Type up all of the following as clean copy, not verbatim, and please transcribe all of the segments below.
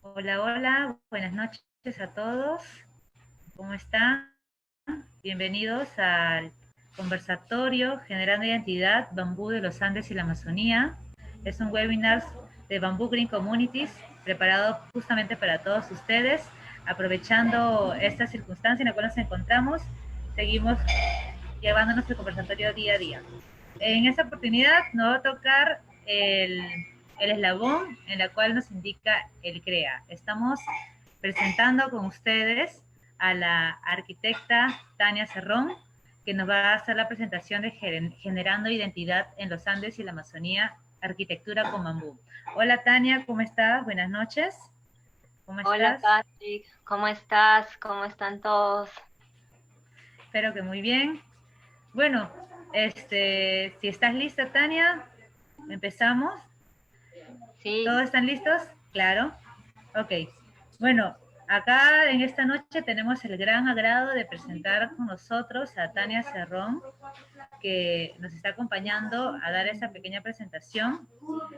Hola, hola, buenas noches a todos. ¿Cómo están? Bienvenidos al conversatorio Generando Identidad Bambú de los Andes y la Amazonía. Es un webinar de Bambú Green Communities preparado justamente para todos ustedes. Aprovechando esta circunstancia en la cual nos encontramos, seguimos llevándonos el conversatorio día a día. En esta oportunidad nos va a tocar el eslabón en la cual nos indica el CREA. Estamos presentando con ustedes a la arquitecta Tania Cerrón, que nos va a hacer la presentación de Generando Identidad en los Andes y la Amazonía, Arquitectura con Bambú. Hola Tania, ¿cómo estás? Buenas noches. ¿Cómo Hola estás? Patrick, ¿cómo estás? ¿Cómo están todos? Espero que muy bien. Bueno, si estás lista, Tania, empezamos. Sí, ¿Todos están listos? Claro. Ok. Bueno, acá en esta noche tenemos el gran agrado de presentar con nosotros a Tania Cerrón, que nos está acompañando a dar esa pequeña presentación.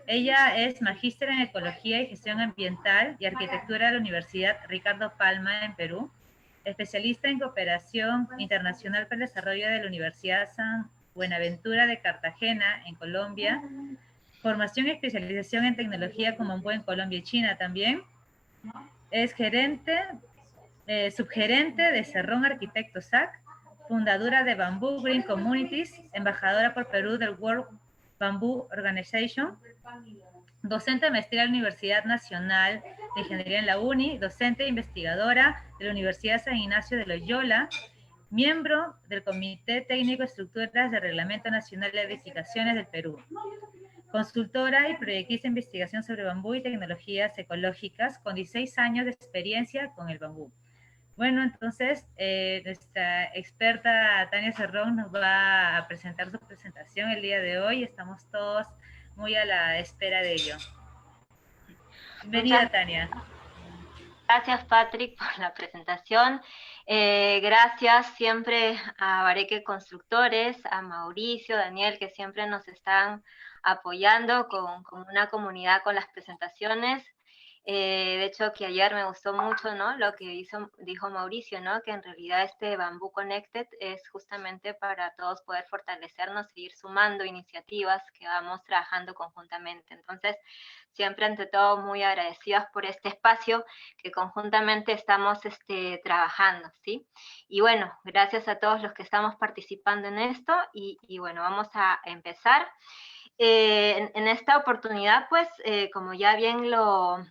Ella es magíster en Ecología y Gestión Ambiental y Arquitectura de la Universidad Ricardo Palma en Perú, especialista en Cooperación Internacional para el Desarrollo de la Universidad San Buenaventura de Cartagena, en Colombia, formación y especialización en tecnología como en Colombia y China también. Es subgerente de Cerrón Arquitecto SAC, fundadora de Bamboo Green Communities, embajadora por Perú del World Bamboo Organization, docente de maestría en la Universidad Nacional de Ingeniería en la UNI, docente e investigadora de la Universidad San Ignacio de Loyola, miembro del Comité Técnico de Estructuras del Reglamento Nacional de Edificaciones del Perú, consultora y proyectista de investigación sobre bambú y tecnologías ecológicas con 16 años de experiencia con el bambú. Bueno, entonces nuestra experta Tania Cerrón nos va a presentar su presentación el día de hoy. Estamos todos muy a la espera de ello. muchas Bienvenida, Tania. gracias Patrick por la presentación. Gracias siempre a Bareque Constructores, a Mauricio, Daniel, que siempre nos están apoyando con una comunidad con las presentaciones. De hecho, que ayer me gustó mucho, ¿no? Lo que dijo Mauricio, ¿no? Que en realidad este Bamboo Connected es justamente para todos poder fortalecernos e ir sumando iniciativas que vamos trabajando conjuntamente. Entonces, siempre ante todo muy agradecidas por este espacio que conjuntamente estamos trabajando, ¿sí? Y bueno, gracias a todos los que estamos participando en esto y bueno, vamos a empezar. En esta oportunidad, pues, como ya bien lo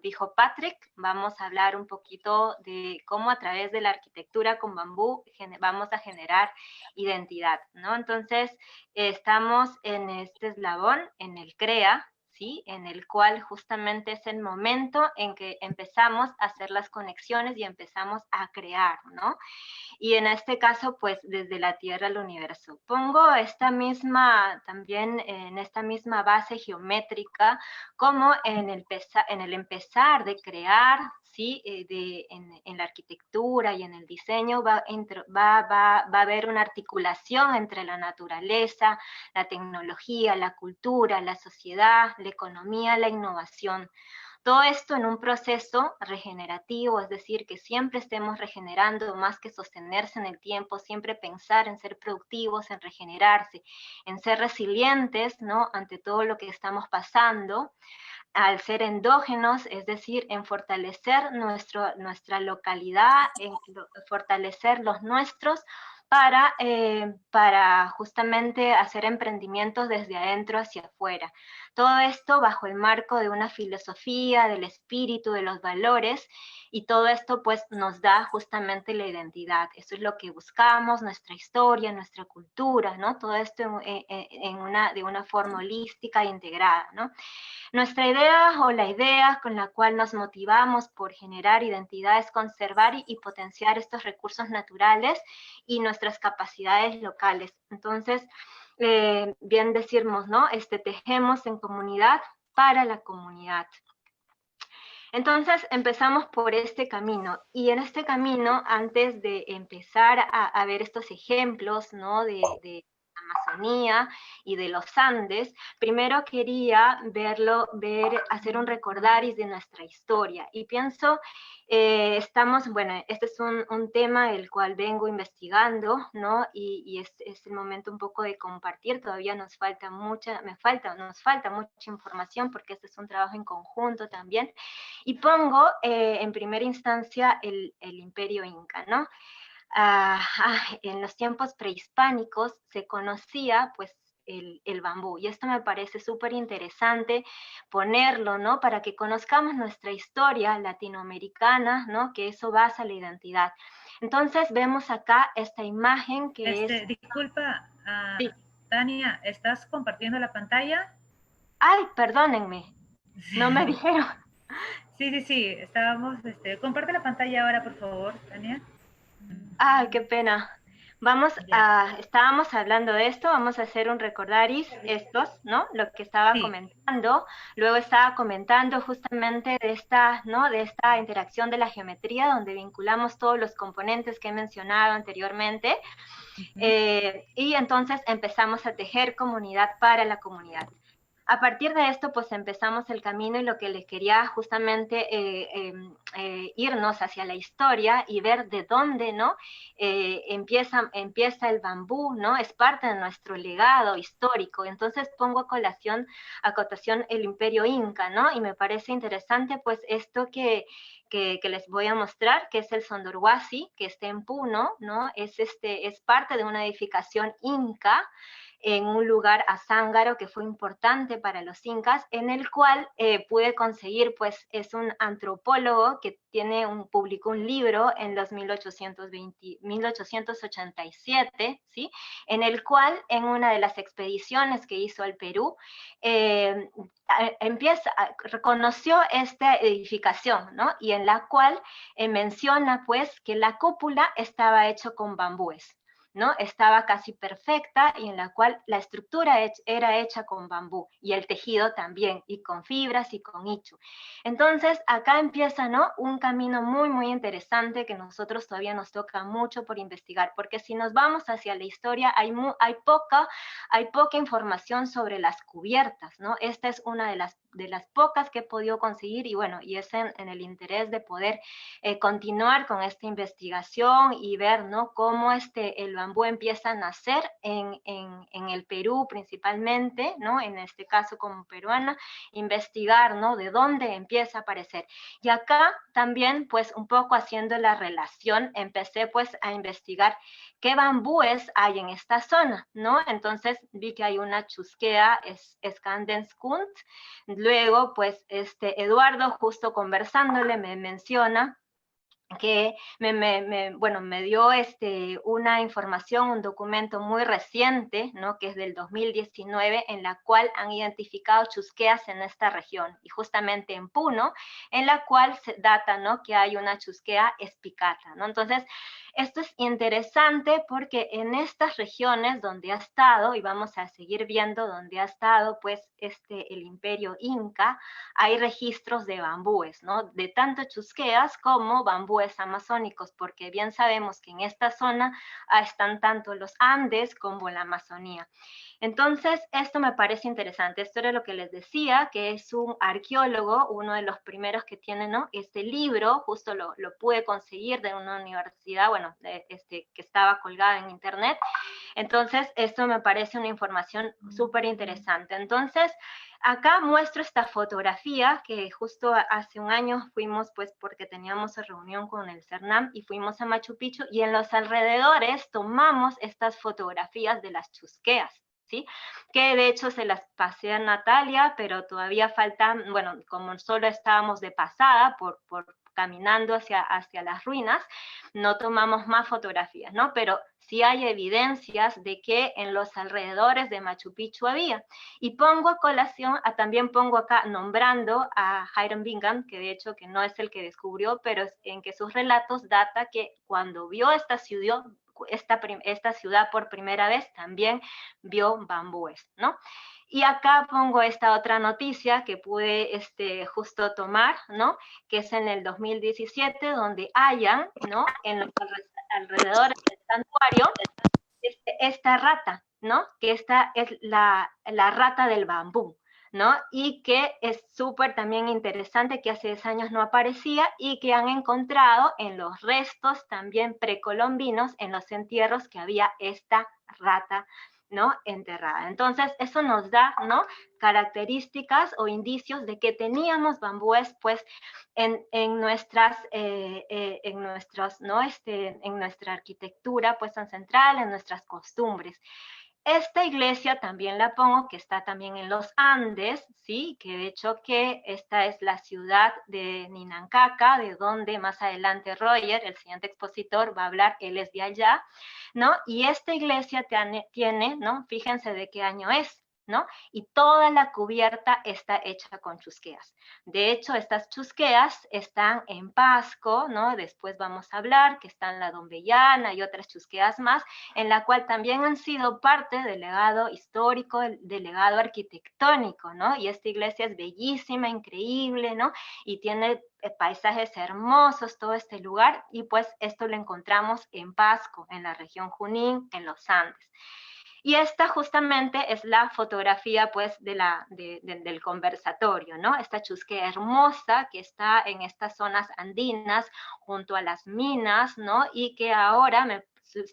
dijo Patrick, vamos a hablar un poquito de cómo a través de la arquitectura con bambú vamos a generar identidad, ¿no? Entonces, estamos en este eslabón, en el CREA, ¿sí? En el cual justamente es el momento en que empezamos a hacer las conexiones y empezamos a crear, ¿no? Y en este caso, pues desde la Tierra al universo. Pongo esta misma, también en esta misma base geométrica, como en el empezar de crear, ¿sí? En la arquitectura y en el diseño va a haber una articulación entre la naturaleza, la tecnología, la cultura, la sociedad, la economía, la innovación. Todo esto en un proceso regenerativo, es decir, que siempre estemos regenerando más que sostenerse en el tiempo, siempre pensar en ser productivos, en regenerarse, en ser resilientes, ¿no? Ante todo lo que estamos pasando, al ser endógenos, es decir, en fortalecer nuestra localidad, en fortalecer los nuestros para justamente hacer emprendimientos desde adentro hacia afuera. Todo esto bajo el marco de una filosofía, del espíritu, de los valores, y todo esto pues nos da justamente la identidad. Eso es lo que buscamos, nuestra historia, nuestra cultura, ¿no? Todo esto de una forma holística e integrada, ¿no? Nuestra idea o la idea con la cual nos motivamos por generar identidad es conservar y potenciar estos recursos naturales y nuestras capacidades locales. Entonces, bien decimos, ¿no? Tejemos en comunidad para la comunidad. Entonces empezamos por este camino y en este camino, antes de empezar a ver estos ejemplos, ¿no? De Amazonía y de los Andes, primero quería hacer un recordaris de nuestra historia. Y pienso, bueno, este es un tema el cual vengo investigando, ¿no? Y es el momento un poco de compartir. Todavía nos falta mucha información porque este es un trabajo en conjunto también. Y pongo en primera instancia el Imperio Inca, ¿no? En los tiempos prehispánicos se conocía pues el bambú, y esto me parece súper interesante ponerlo, ¿no? Para que conozcamos nuestra historia latinoamericana, ¿no? Que eso basa la identidad. Entonces vemos acá esta imagen que es... Disculpa, Sí. Tania, ¿estás compartiendo la pantalla? Ay, perdónenme, no me dijeron. Sí, estábamos, comparte la pantalla ahora, por favor, Tania. Ay, qué pena. Estábamos hablando de esto, vamos a hacer un recordaris estos, ¿no? Lo que estaba Sí. comentando. Luego estaba comentando justamente de esta, ¿no? De esta interacción de la geometría, donde vinculamos todos los componentes que he mencionado anteriormente. Y entonces empezamos a tejer comunidad para la comunidad. A partir de esto, pues empezamos el camino, y lo que les quería justamente irnos hacia la historia y ver de dónde, ¿no? Empieza el bambú, ¿no? Es parte de nuestro legado histórico. Entonces pongo a cotación el Imperio Inca, ¿no? Y me parece interesante, pues, esto que les voy a mostrar, que es el Sondorhuasi, que está en Puno, ¿no? Es parte de una edificación inca, en un lugar azángaro que fue importante para los incas, en el cual pude conseguir, pues es un antropólogo que publicó un libro en los 1887, ¿sí? En el cual, en una de las expediciones que hizo al Perú, reconoció esta edificación, ¿no? Y en la cual menciona, pues, que la cúpula estaba hecha con bambúes, ¿no? Estaba casi perfecta, y en la cual la estructura era hecha con bambú, y el tejido también, y con fibras y con ichu. Entonces acá empieza, ¿no? Un camino muy, muy interesante que nosotros todavía nos toca mucho por investigar, porque si nos vamos hacia la historia hay poca información sobre las cubiertas, ¿no? Esta es una de las pocas que he podido conseguir, y bueno, y es en el interés de poder continuar con esta investigación y ver, ¿no? Cómo el bambú empieza a nacer en el Perú principalmente, ¿no? En este caso como peruana, investigar, ¿no? De dónde empieza a aparecer. Y acá también, pues, un poco haciendo la relación, empecé pues a investigar qué bambúes hay en esta zona, ¿no? Entonces vi que hay una chusquea, Skanderskund. Luego, pues, Eduardo, justo conversándole, me menciona que me dio una información, un documento muy reciente, ¿no? Que es del 2019, en la cual han identificado chusqueas en esta región, y justamente en Puno, en la cual se data, ¿no? Que hay una chusquea espicata, ¿no? Entonces, esto es interesante porque en estas regiones donde ha estado, y vamos a seguir viendo donde ha estado, pues, el Imperio Inca, hay registros de bambúes, ¿no? De tanto chusqueas como bambúes amazónicos, porque bien sabemos que en esta zona están tanto los Andes como la Amazonía. Entonces, esto me parece interesante. Esto era lo que les decía, que es un arqueólogo, uno de los primeros que tiene, ¿no? Este libro, justo lo pude conseguir de una universidad, bueno, que estaba colgada en internet. Entonces, esto me parece una información súper interesante. Entonces, acá muestro esta fotografía que justo hace un año fuimos, pues, porque teníamos reunión con el CERNAM, y fuimos a Machu Picchu, y en los alrededores tomamos estas fotografías de las chusqueas, ¿sí? Que de hecho se las pasé a Natalia, pero todavía faltan, bueno, como solo estábamos de pasada por caminando hacia las ruinas, no tomamos más fotografías, ¿no? Pero sí hay evidencias de que en los alrededores de Machu Picchu había. Y pongo a colación, también pongo acá nombrando a Hiram Bingham, que de hecho que no es el que descubrió, pero es en que sus relatos data que cuando vio esta ciudad por primera vez, también vio bambúes, ¿no? Y acá pongo esta otra noticia que pude justo tomar, ¿no? Que es en el 2017, donde hayan, ¿no? En los alrededores del santuario, esta rata, ¿no? Que esta es la rata del bambú, ¿no? Y que es súper también interesante, que hace 10 años no aparecía y que han encontrado en los restos también precolombinos, en los entierros, que había esta rata, ¿no? Enterrada. Entonces, eso nos da, ¿no? Características o indicios de que teníamos bambúes, pues, en nuestras, ¿no? En nuestra arquitectura, pues, ancestral, en nuestras costumbres. Esta iglesia también la pongo, que está también en los Andes, ¿sí? Que de hecho que esta es la ciudad de Ninancaca, de donde más adelante Roger, el siguiente expositor, va a hablar, él es de allá, ¿no? Y esta iglesia tiene, ¿no? Fíjense de qué año es, ¿no? Y toda la cubierta está hecha con chusqueas. De hecho, estas chusqueas están en Pasco, ¿no? Después vamos a hablar que están la Dombellana y otras chusqueas más, en la cual también han sido parte del legado histórico, del legado arquitectónico, ¿no? Y esta iglesia es bellísima, increíble, ¿no? Y tiene paisajes hermosos, todo este lugar, y pues esto lo encontramos en Pasco, en la región Junín, en los Andes. Y esta justamente es la fotografía, pues, del conversatorio, ¿no? Esta chusquea hermosa que está en estas zonas andinas, junto a las minas, ¿no? Y que ahora me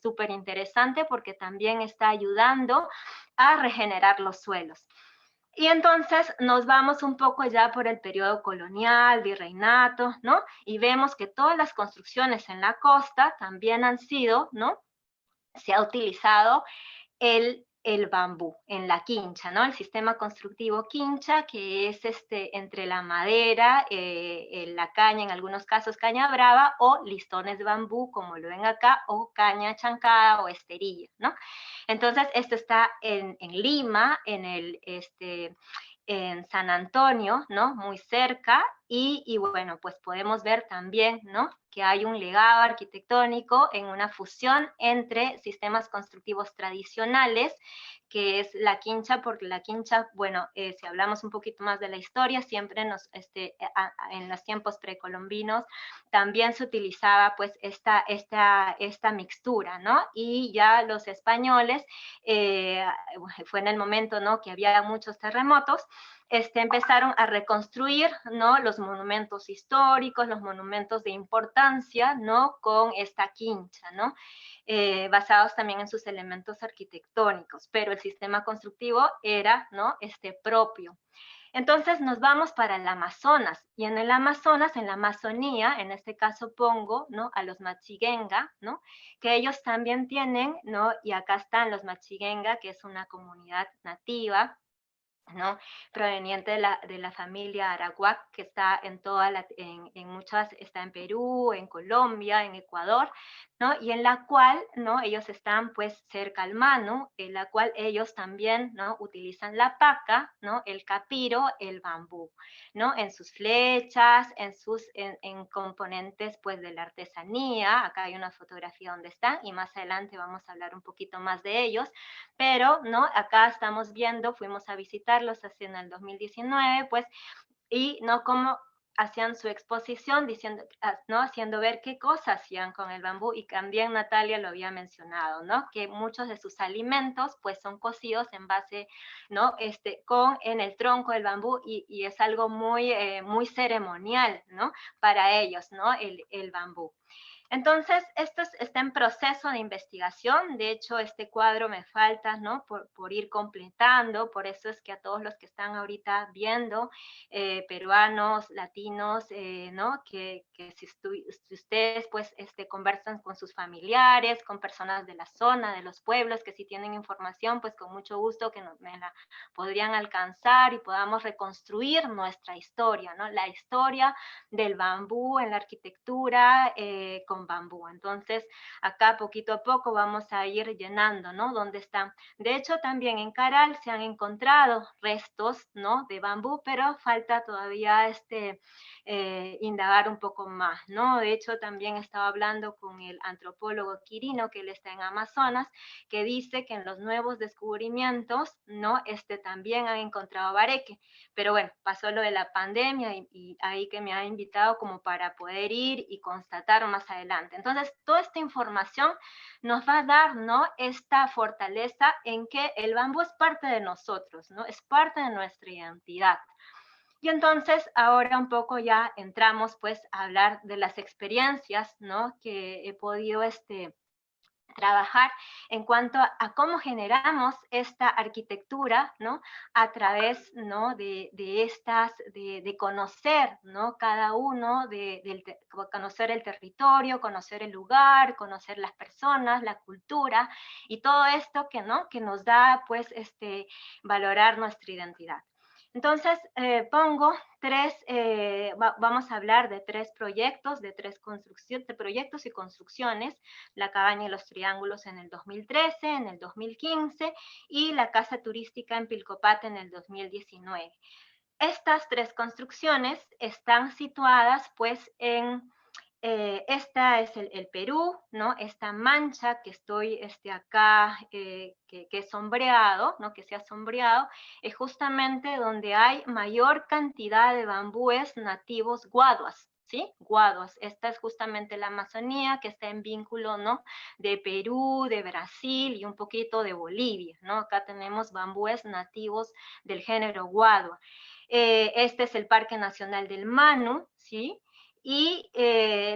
súper interesante porque también está ayudando a regenerar los suelos. Y entonces nos vamos un poco ya por el periodo colonial, virreinato, ¿no? Y vemos que todas las construcciones en la costa también han sido, ¿no? Se ha utilizado el bambú en la quincha, ¿no? El sistema constructivo quincha, que es entre la madera, la caña, en algunos casos caña brava, o listones de bambú, como lo ven acá, o caña chancada o esterilla, ¿no? Entonces, esto está en Lima, en San Antonio, ¿no? Muy cerca, y bueno, pues podemos ver también, ¿no? Que hay un legado arquitectónico en una fusión entre sistemas constructivos tradicionales, que es la quincha, porque la quincha, bueno, si hablamos un poquito más de la historia, siempre en los tiempos precolombinos también se utilizaba pues esta mixtura, ¿no? Y ya los españoles, fue en el momento, ¿no? Que había muchos terremotos, empezaron a reconstruir, ¿no? Los monumentos históricos, los monumentos de importancia, ¿no? Con esta quincha, ¿no? Basados también en sus elementos arquitectónicos, pero el sistema constructivo era, ¿no? Propio. Entonces nos vamos para el Amazonas, y en el Amazonas, en la Amazonía, en este caso pongo, ¿no? A los Machiguenga, ¿no? Que ellos también tienen, ¿no? Y acá están los Machiguenga, que es una comunidad nativa, ¿no? Proveniente de la familia Arawak, que está en muchas, está en Perú, en Colombia, en Ecuador, ¿no? Y en la cual, ¿no? Ellos están pues cerca al Manu, en la cual ellos también, ¿no? Utilizan la paca, ¿no? El capiro, el bambú, ¿no? En sus flechas, en componentes pues de la artesanía. Acá hay una fotografía donde están, y más adelante vamos a hablar un poquito más de ellos, pero, ¿no? Acá estamos viendo, fuimos a visitarlos así en el 2019, pues, y, ¿no? Cómo hacían su exposición, diciendo, ¿no? Haciendo ver qué cosas hacían con el bambú, y también Natalia lo había mencionado, ¿no? Que muchos de sus alimentos, pues, son cocidos en base, ¿no? En el tronco del bambú, y es algo muy, muy ceremonial, ¿no? Para ellos, ¿no? El bambú. Entonces, está en proceso de investigación. De hecho, este cuadro me falta, ¿no? Por ir completando. Por eso es que a todos los que están ahorita viendo, peruanos, latinos, ¿no? Que si ustedes pues conversan con sus familiares, con personas de la zona, de los pueblos, que si tienen información, pues con mucho gusto que me la podrían alcanzar, y podamos reconstruir nuestra historia, ¿no? La historia del bambú en la arquitectura, con bambú. Entonces, acá poquito a poco vamos a ir llenando, ¿no? ¿Dónde están? De hecho, también en Caral se han encontrado restos, ¿no? De bambú, pero falta todavía indagar un poco más, ¿no? De hecho, también estaba hablando con el antropólogo Quirino, que él está en Amazonas, que dice que en los nuevos descubrimientos, ¿no? También han encontrado bareque, pero bueno, pasó lo de la pandemia, y ahí que me ha invitado como para poder ir y constatar más adelante adelante. Entonces, toda esta información nos va a dar, ¿no?, esta fortaleza en que el bambú es parte de nosotros, ¿no?, es parte de nuestra identidad. Y entonces ahora un poco ya entramos pues a hablar de las experiencias, ¿no?, que he podido trabajar en cuanto a cómo generamos esta arquitectura, ¿no?, a través, ¿no?, de conocer, ¿no?, cada uno, conocer el territorio, conocer el lugar, conocer las personas, la cultura y todo esto que nos da, pues, valorar nuestra identidad. Entonces, vamos a hablar de tres proyectos, de proyectos y construcciones: la cabaña y los triángulos en el 2013, en el 2015 y la casa turística en Pilcopata en el 2019. Estas tres construcciones están situadas pues esta es el Perú, ¿no? Esta mancha que estoy acá, que es sombreado, ¿no?, que se ha sombreado, es justamente donde hay mayor cantidad de bambúes nativos guaduas, ¿sí? Guaduas. Esta es justamente la Amazonía, que está en vínculo, ¿no?, de Perú, de Brasil y un poquito de Bolivia, ¿no? Acá tenemos bambúes nativos del género guadua. Este es el Parque Nacional del Manu, ¿sí? Y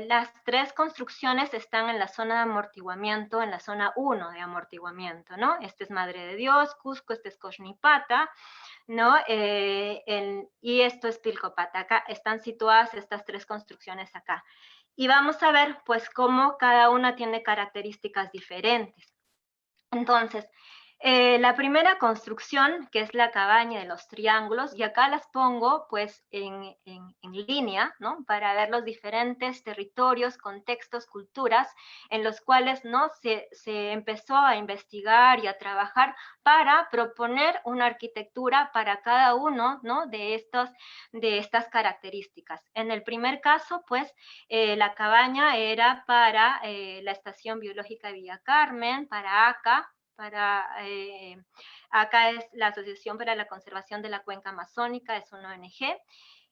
las tres construcciones están en la zona de amortiguamiento, en la zona 1 de amortiguamiento, ¿no? Este es Madre de Dios, Cusco, este es Coxnipata, ¿no? Y esto es Pilcopata. Acá están situadas estas tres construcciones acá. Y vamos a ver, pues, cómo cada una tiene características diferentes. Entonces, la primera construcción, que es la cabaña de los triángulos, y acá las pongo pues en línea, ¿no?, para ver los diferentes territorios, contextos, culturas en los cuales, ¿no?, se empezó a investigar y a trabajar para proponer una arquitectura para cada uno, ¿no?, de estas características. En el primer caso, pues, la cabaña era para la Estación Biológica de Villa Carmen, para ACA, acá es la Asociación para la Conservación de la Cuenca Amazónica, es una ONG.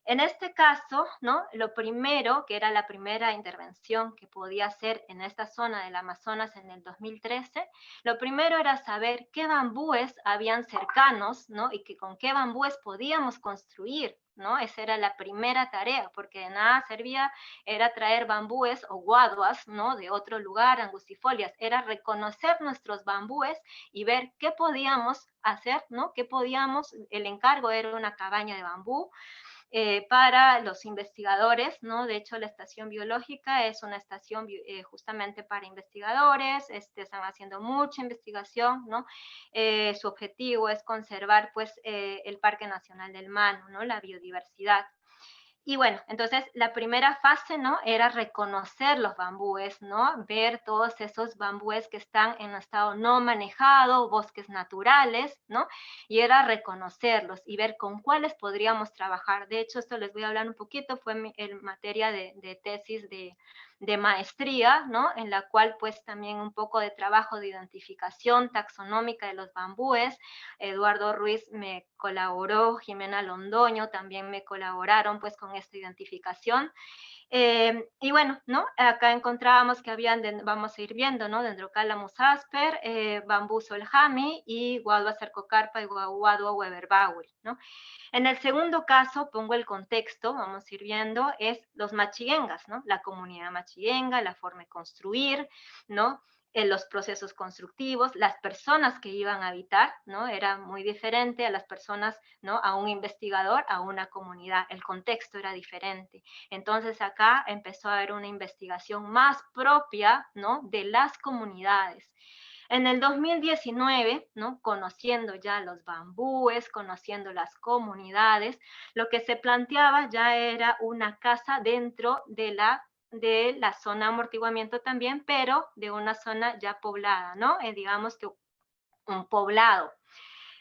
En este caso, ¿no?, lo primero, que era la primera intervención que podía hacer en esta zona del Amazonas en el 2013, lo primero era saber qué bambúes habían cercanos, ¿no?, y con qué bambúes podíamos construir, ¿no? Esa era la primera tarea, porque de nada servía era traer bambúes o guaduas, ¿no?, de otro lugar, angustifolias, era reconocer nuestros bambúes y ver qué podíamos hacer, ¿no? El encargo era una cabaña de bambú, para los investigadores, ¿no? De hecho, la estación biológica es una estación justamente para investigadores, están haciendo mucha investigación, ¿no? Su objetivo es conservar, pues, el Parque Nacional del Manu, ¿no?, la biodiversidad. Y bueno, entonces la primera fase, ¿no?, era reconocer los bambúes, ¿no?, ver todos esos bambúes que están en estado no manejado, bosques naturales, ¿no?, y era reconocerlos y ver con cuáles podríamos trabajar. De hecho, esto les voy a hablar un poquito, fue en materia de tesis de maestría, ¿no?, en la cual pues también un poco de trabajo de identificación taxonómica de los bambúes. Eduardo Ruiz me colaboró, Jimena Londoño también me colaboraron pues con esta identificación. Y bueno, ¿no?, acá encontrábamos que habían, vamos a ir viendo, ¿no?, Dendrocala musasper, bambú soljami y Guadua cercocarpa y Guadua weberbauer, ¿no? En el segundo caso, pongo el contexto, vamos a ir viendo, es los machiguengas, ¿no?, la comunidad machiguenga, la forma de construir, ¿no?, los procesos constructivos, las personas que iban a habitar, ¿no?, era muy diferente a las personas, ¿no?, a un investigador, a una comunidad, el contexto era diferente. Entonces acá empezó a haber una investigación más propia, ¿no?, de las comunidades. En el 2019, ¿no?, conociendo ya los bambúes, conociendo las comunidades, lo que se planteaba ya era una casa dentro de la zona de amortiguamiento también, pero de una zona ya poblada, ¿no? Digamos que un poblado.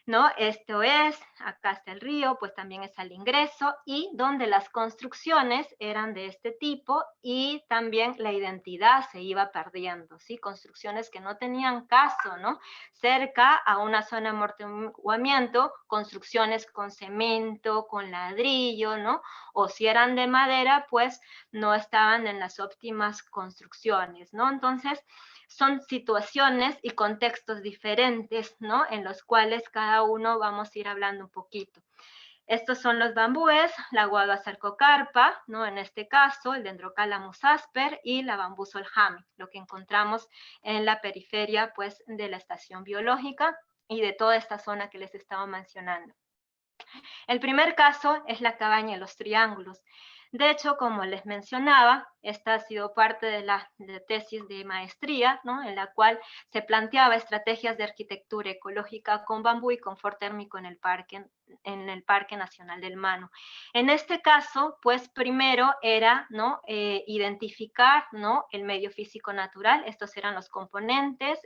¿no? Esto es, acá está el río, pues también es al ingreso, y donde las construcciones eran de este tipo y también la identidad se iba perdiendo, ¿sí? Construcciones que no tenían caso, ¿no? Cerca a una zona de amortiguamiento, construcciones con cemento, con ladrillo, ¿no? O si eran de madera, pues no estaban en las óptimas construcciones, ¿no? Entonces, son situaciones y contextos diferentes, ¿no? En los cuales cada uno vamos a ir hablando un poquito. Estos son los bambúes, la guava sarcocarpa, ¿no? En este caso, el Dendrocalamus asper y la bambú soljami, lo que encontramos en la periferia, pues, de la estación biológica y de toda esta zona que les estaba mencionando. El primer caso es la cabaña de los triángulos. De hecho, como les mencionaba, esta ha sido parte de la tesis de maestría, ¿no? En la cual se planteaba estrategias de arquitectura ecológica con bambú y confort térmico en el Parque Nacional del Manu. En este caso, pues primero era, ¿no? Identificar, ¿no? El medio físico natural, estos eran los componentes,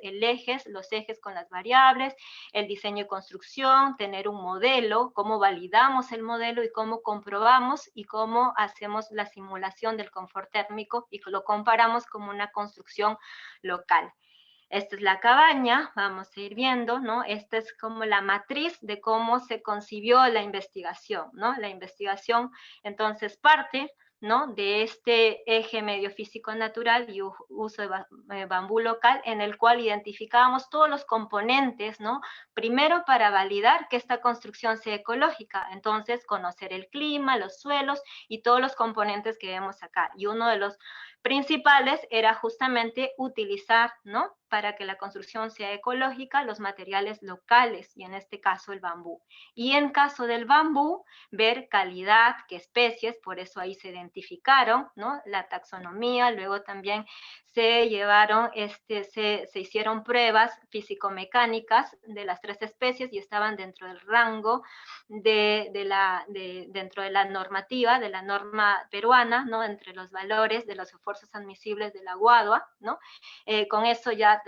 los ejes con las variables, el diseño y construcción, tener un modelo, cómo validamos el modelo y cómo comprobamos y cómo hacemos la simulación del confort térmico y lo comparamos como una construcción local. Esta es la cabaña, vamos a ir viendo, ¿no? Esta es como la matriz de cómo se concibió la investigación, ¿no? La investigación entonces parte, ¿no? De este eje medio físico natural y uso de bambú local, en el cual identificábamos todos los componentes, ¿no? Primero para validar que esta construcción sea ecológica, entonces conocer el clima, los suelos y todos los componentes que vemos acá. Y uno de los principales era justamente utilizar, ¿no? Para que la construcción sea ecológica, los materiales locales, y en este caso el bambú. Y en caso del bambú, ver calidad, qué especies, por eso ahí se identificaron, ¿no? La taxonomía, luego también se llevaron, se hicieron pruebas físico-mecánicas de las 3 especies y estaban dentro del rango dentro de la normativa, de la norma peruana, ¿no? Entre los valores de los esfuerzos admisibles de la guadua, ¿no? Con eso ya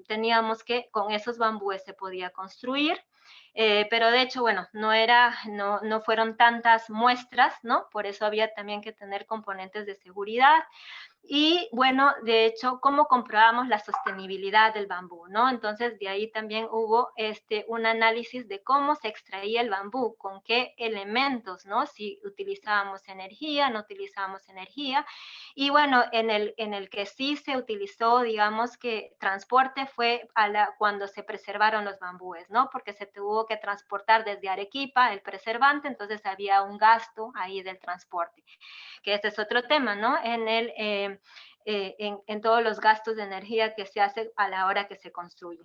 teníamos que con esos bambúes se podía construir. Pero de hecho, bueno, no fueron tantas muestras, ¿no? Por eso había también que tener componentes de seguridad. Y bueno, de hecho, ¿cómo comprobamos la sostenibilidad del bambú, no? Entonces, de ahí también hubo un análisis de cómo se extraía el bambú, con qué elementos, ¿no? Si utilizábamos energía, no utilizábamos energía. Y bueno, en el que sí se utilizó, digamos que transporte fue cuando se preservaron los bambúes, ¿no? Porque se tuvo que transportar desde Arequipa el preservante, entonces había un gasto ahí del transporte, que este es otro tema, ¿no? En todos los gastos de energía que se hace a la hora que se construye.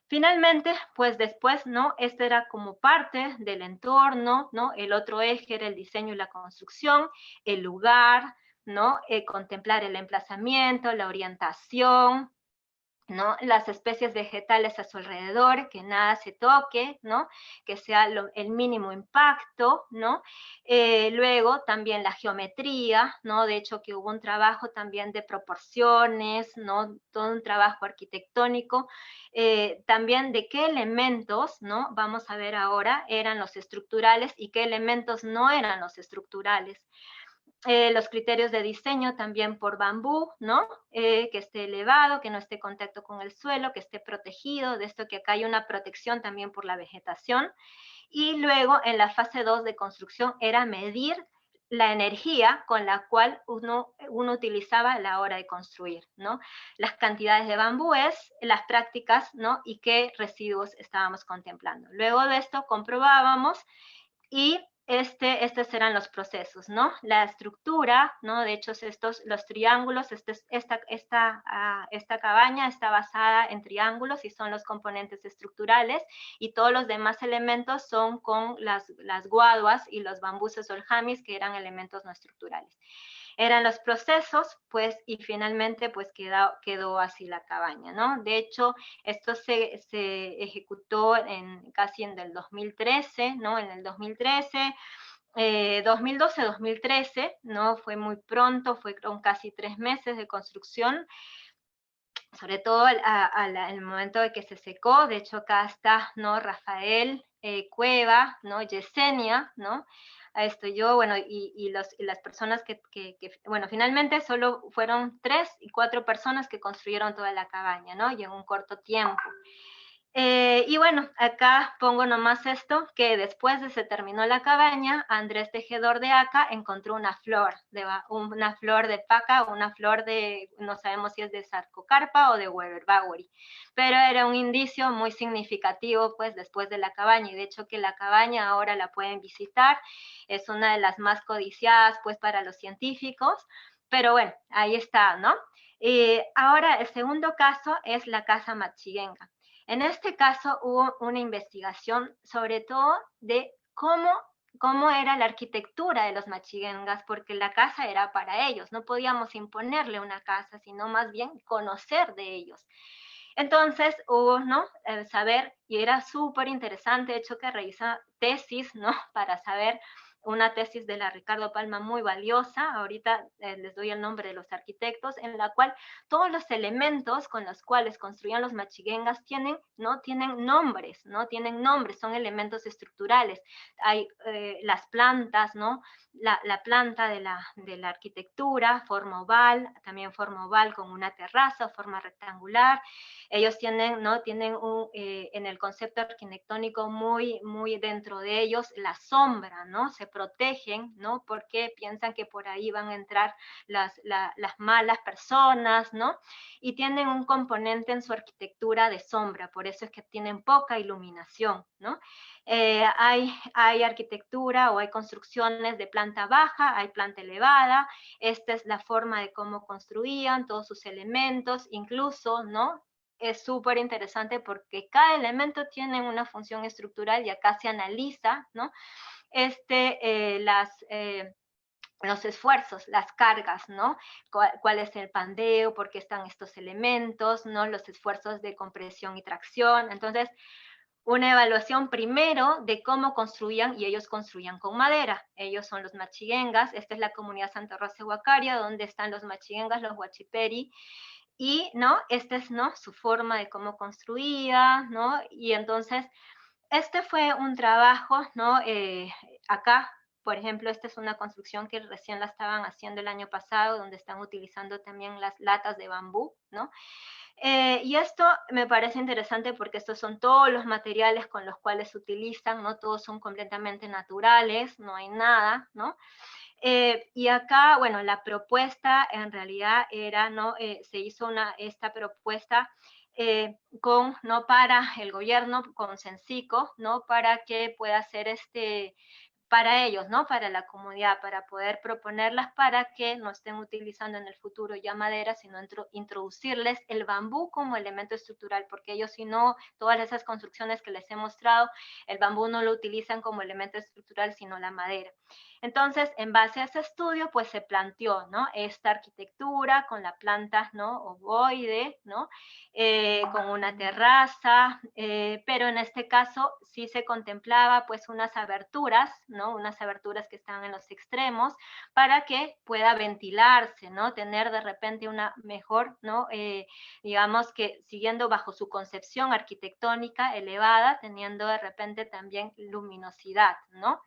Finalmente, pues después, ¿no? Este era como parte del entorno, ¿no? El otro eje era el diseño y la construcción, el lugar, ¿no? Contemplar el emplazamiento, la orientación, ¿no? Las especies vegetales a su alrededor, que nada se toque, ¿no? Que sea el mínimo impacto, ¿no? Luego también la geometría, ¿no? De hecho que hubo un trabajo también de proporciones, ¿no? Todo un trabajo arquitectónico, también de qué elementos, ¿no? Vamos a ver ahora, eran los estructurales y qué elementos no eran los estructurales. Los criterios de diseño también por bambú, ¿no? Que esté elevado, que no esté en contacto con el suelo, que esté protegido, de esto que acá hay una protección también por la vegetación. Y luego en la fase 2 de construcción era medir la energía con la cual uno utilizaba a la hora de construir, ¿no? Las cantidades de bambúes, las prácticas, ¿no? Y qué residuos estábamos contemplando. Luego de esto comprobábamos y estos eran los procesos, ¿no? La estructura, ¿no? De hecho, los triángulos, esta cabaña está basada en triángulos y son los componentes estructurales, y todos los demás elementos son con las guaduas y los bambuses orjamis, que eran elementos no estructurales. Eran los procesos, pues, y finalmente, pues, quedó así la cabaña, ¿no? De hecho, esto se ejecutó casi en el 2013, ¿no? En el 2013, 2012-2013, ¿no? Fue muy pronto, fueron casi 3 meses de construcción, sobre todo el momento de que se secó. De hecho, acá está, ¿no? Rafael, Cueva, ¿no? Yesenia, ¿no? A esto yo, bueno, y las personas bueno, finalmente solo fueron 3 y 4 personas que construyeron toda la cabaña, ¿no? Y en un corto tiempo. Y bueno, acá pongo nomás esto, que después de se terminó la cabaña, Andrés Tejedor de Aca encontró una flor de paca, una flor de, no sabemos si es de Sarcocarpa o de Weber-Bowery, pero era un indicio muy significativo, pues, después de la cabaña, y de hecho que la cabaña ahora la pueden visitar, es una de las más codiciadas, pues, para los científicos, pero bueno, ahí está, ¿no? Ahora, el segundo caso es la Casa Machiguenga. En este caso hubo una investigación sobre todo de cómo era la arquitectura de los machiguengas, porque la casa era para ellos, no podíamos imponerle una casa, sino más bien conocer de ellos. Entonces hubo, ¿no? El saber, y era súper interesante, de hecho que revisa tesis, ¿no? Para saber una tesis de la Ricardo Palma muy valiosa, ahorita les doy el nombre de los arquitectos, en la cual todos los elementos con los cuales construían los machiguengas tienen nombres, ¿no? Tienen nombres, son elementos estructurales. Hay las plantas, ¿no? La planta de la arquitectura, forma oval, también forma oval con una terraza o forma rectangular. Ellos tienen, ¿no? Tienen en el concepto arquitectónico muy dentro de ellos la sombra, ¿no? Se protegen, ¿no? Porque piensan que por ahí van a entrar las malas personas, ¿no? Y tienen un componente en su arquitectura de sombra, por eso es que tienen poca iluminación, ¿no? Hay arquitectura o hay construcciones de planta baja, hay planta elevada, esta es la forma de cómo construían todos sus elementos, incluso, ¿no? Es súper interesante porque cada elemento tiene una función estructural y acá se analiza, ¿no? Los esfuerzos, las cargas, ¿no? ¿Cuál es el pandeo? ¿Por qué están estos elementos? ¿No? Los esfuerzos de compresión y tracción. Entonces, una evaluación primero de cómo construían, y ellos construían con madera. Ellos son los machiguengas. Esta es la comunidad Santa Rosa de Huacaria, donde están los machiguengas, los huachiperi, y, ¿no? Esta es, ¿no? Su forma de cómo construía, ¿no? Y entonces, este fue un trabajo, ¿no? Acá, por ejemplo, esta es una construcción que recién la estaban haciendo el año pasado, donde están utilizando también las latas de bambú, ¿no? Y esto me parece interesante porque estos son todos los materiales con los cuales se utilizan, ¿no? Todos son completamente naturales, no hay nada, ¿no? Y acá, bueno, la propuesta en realidad era, ¿no? Se hizo esta propuesta ¿no? Para el gobierno, con Censico, ¿no? Para que pueda hacer para ellos, ¿no? Para la comunidad, para poder proponerlas para que no estén utilizando en el futuro ya madera, sino introducirles el bambú como elemento estructural, porque ellos, si no, todas esas construcciones que les he mostrado, el bambú no lo utilizan como elemento estructural, sino la madera. Entonces, en base a ese estudio, pues se planteó, ¿no? Esta arquitectura con la planta, ¿no? Ovoide, ¿no? Con una terraza, pero en este caso sí se contemplaba pues unas aberturas, ¿no? Unas aberturas que están en los extremos para que pueda ventilarse, ¿no? Tener de repente una mejor, ¿no? Digamos que siguiendo bajo su concepción arquitectónica elevada, teniendo de repente también luminosidad, ¿no?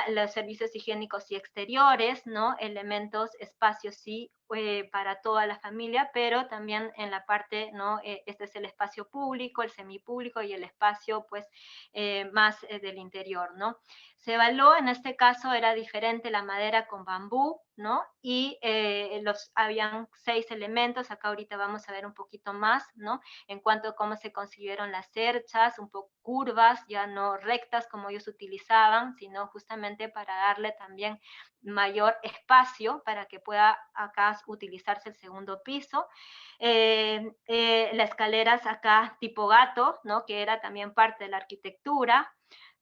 Los servicios higiénicos y exteriores, ¿no? Elementos, espacios sí, para toda la familia, pero también en la parte, ¿no? Este es el espacio público, el semipúblico y el espacio, pues, más del interior, ¿no? Se evaluó, en este caso era diferente la madera con bambú, ¿no? Y habían 6 elementos, acá ahorita vamos a ver un poquito más, ¿no? En cuanto a cómo se consiguieron las cerchas, un poco curvas, ya no rectas como ellos utilizaban, sino justamente para darle también mayor espacio para que pueda acá utilizarse el segundo piso. Las escaleras acá tipo gato, ¿no? Que era también parte de la arquitectura,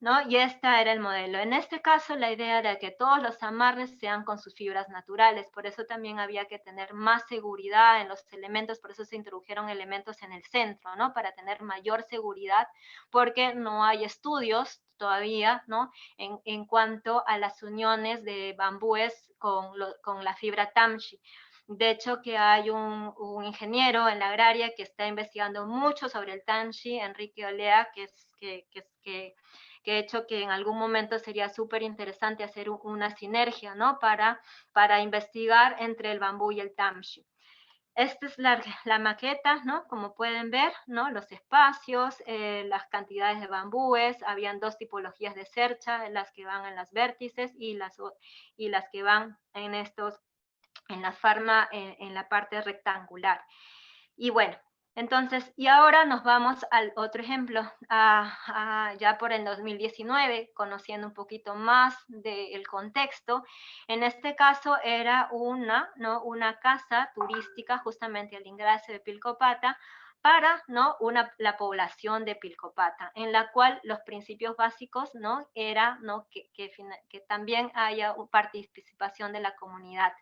¿no? Y este era el modelo. En este caso, la idea era que todos los amarres sean con sus fibras naturales, por eso también había que tener más seguridad en los elementos, por eso se introdujeron elementos en el centro, ¿no? Para tener mayor seguridad, porque no hay estudios todavía, ¿no? En cuanto a las uniones de bambúes con la fibra tamshi. De hecho, que hay un ingeniero en la agraria que está investigando mucho sobre el Tamshi, Enrique Olea, que de hecho que en algún momento sería súper interesante hacer una sinergia, ¿no? Para investigar entre el bambú y el Tamshi. Esta es la maqueta, ¿no? Como pueden ver, ¿no? Los espacios, las cantidades de bambúes, habían dos tipologías de cercha, las que van en las vértices y las que van en la forma, en la parte rectangular. Y bueno, entonces, y ahora nos vamos al otro ejemplo, ya por el 2019, conociendo un poquito más del contexto. En este caso era una casa turística justamente al ingreso de Pilcopata para la población de Pilcopata, en la cual los principios básicos era que también haya participación de la comunidad.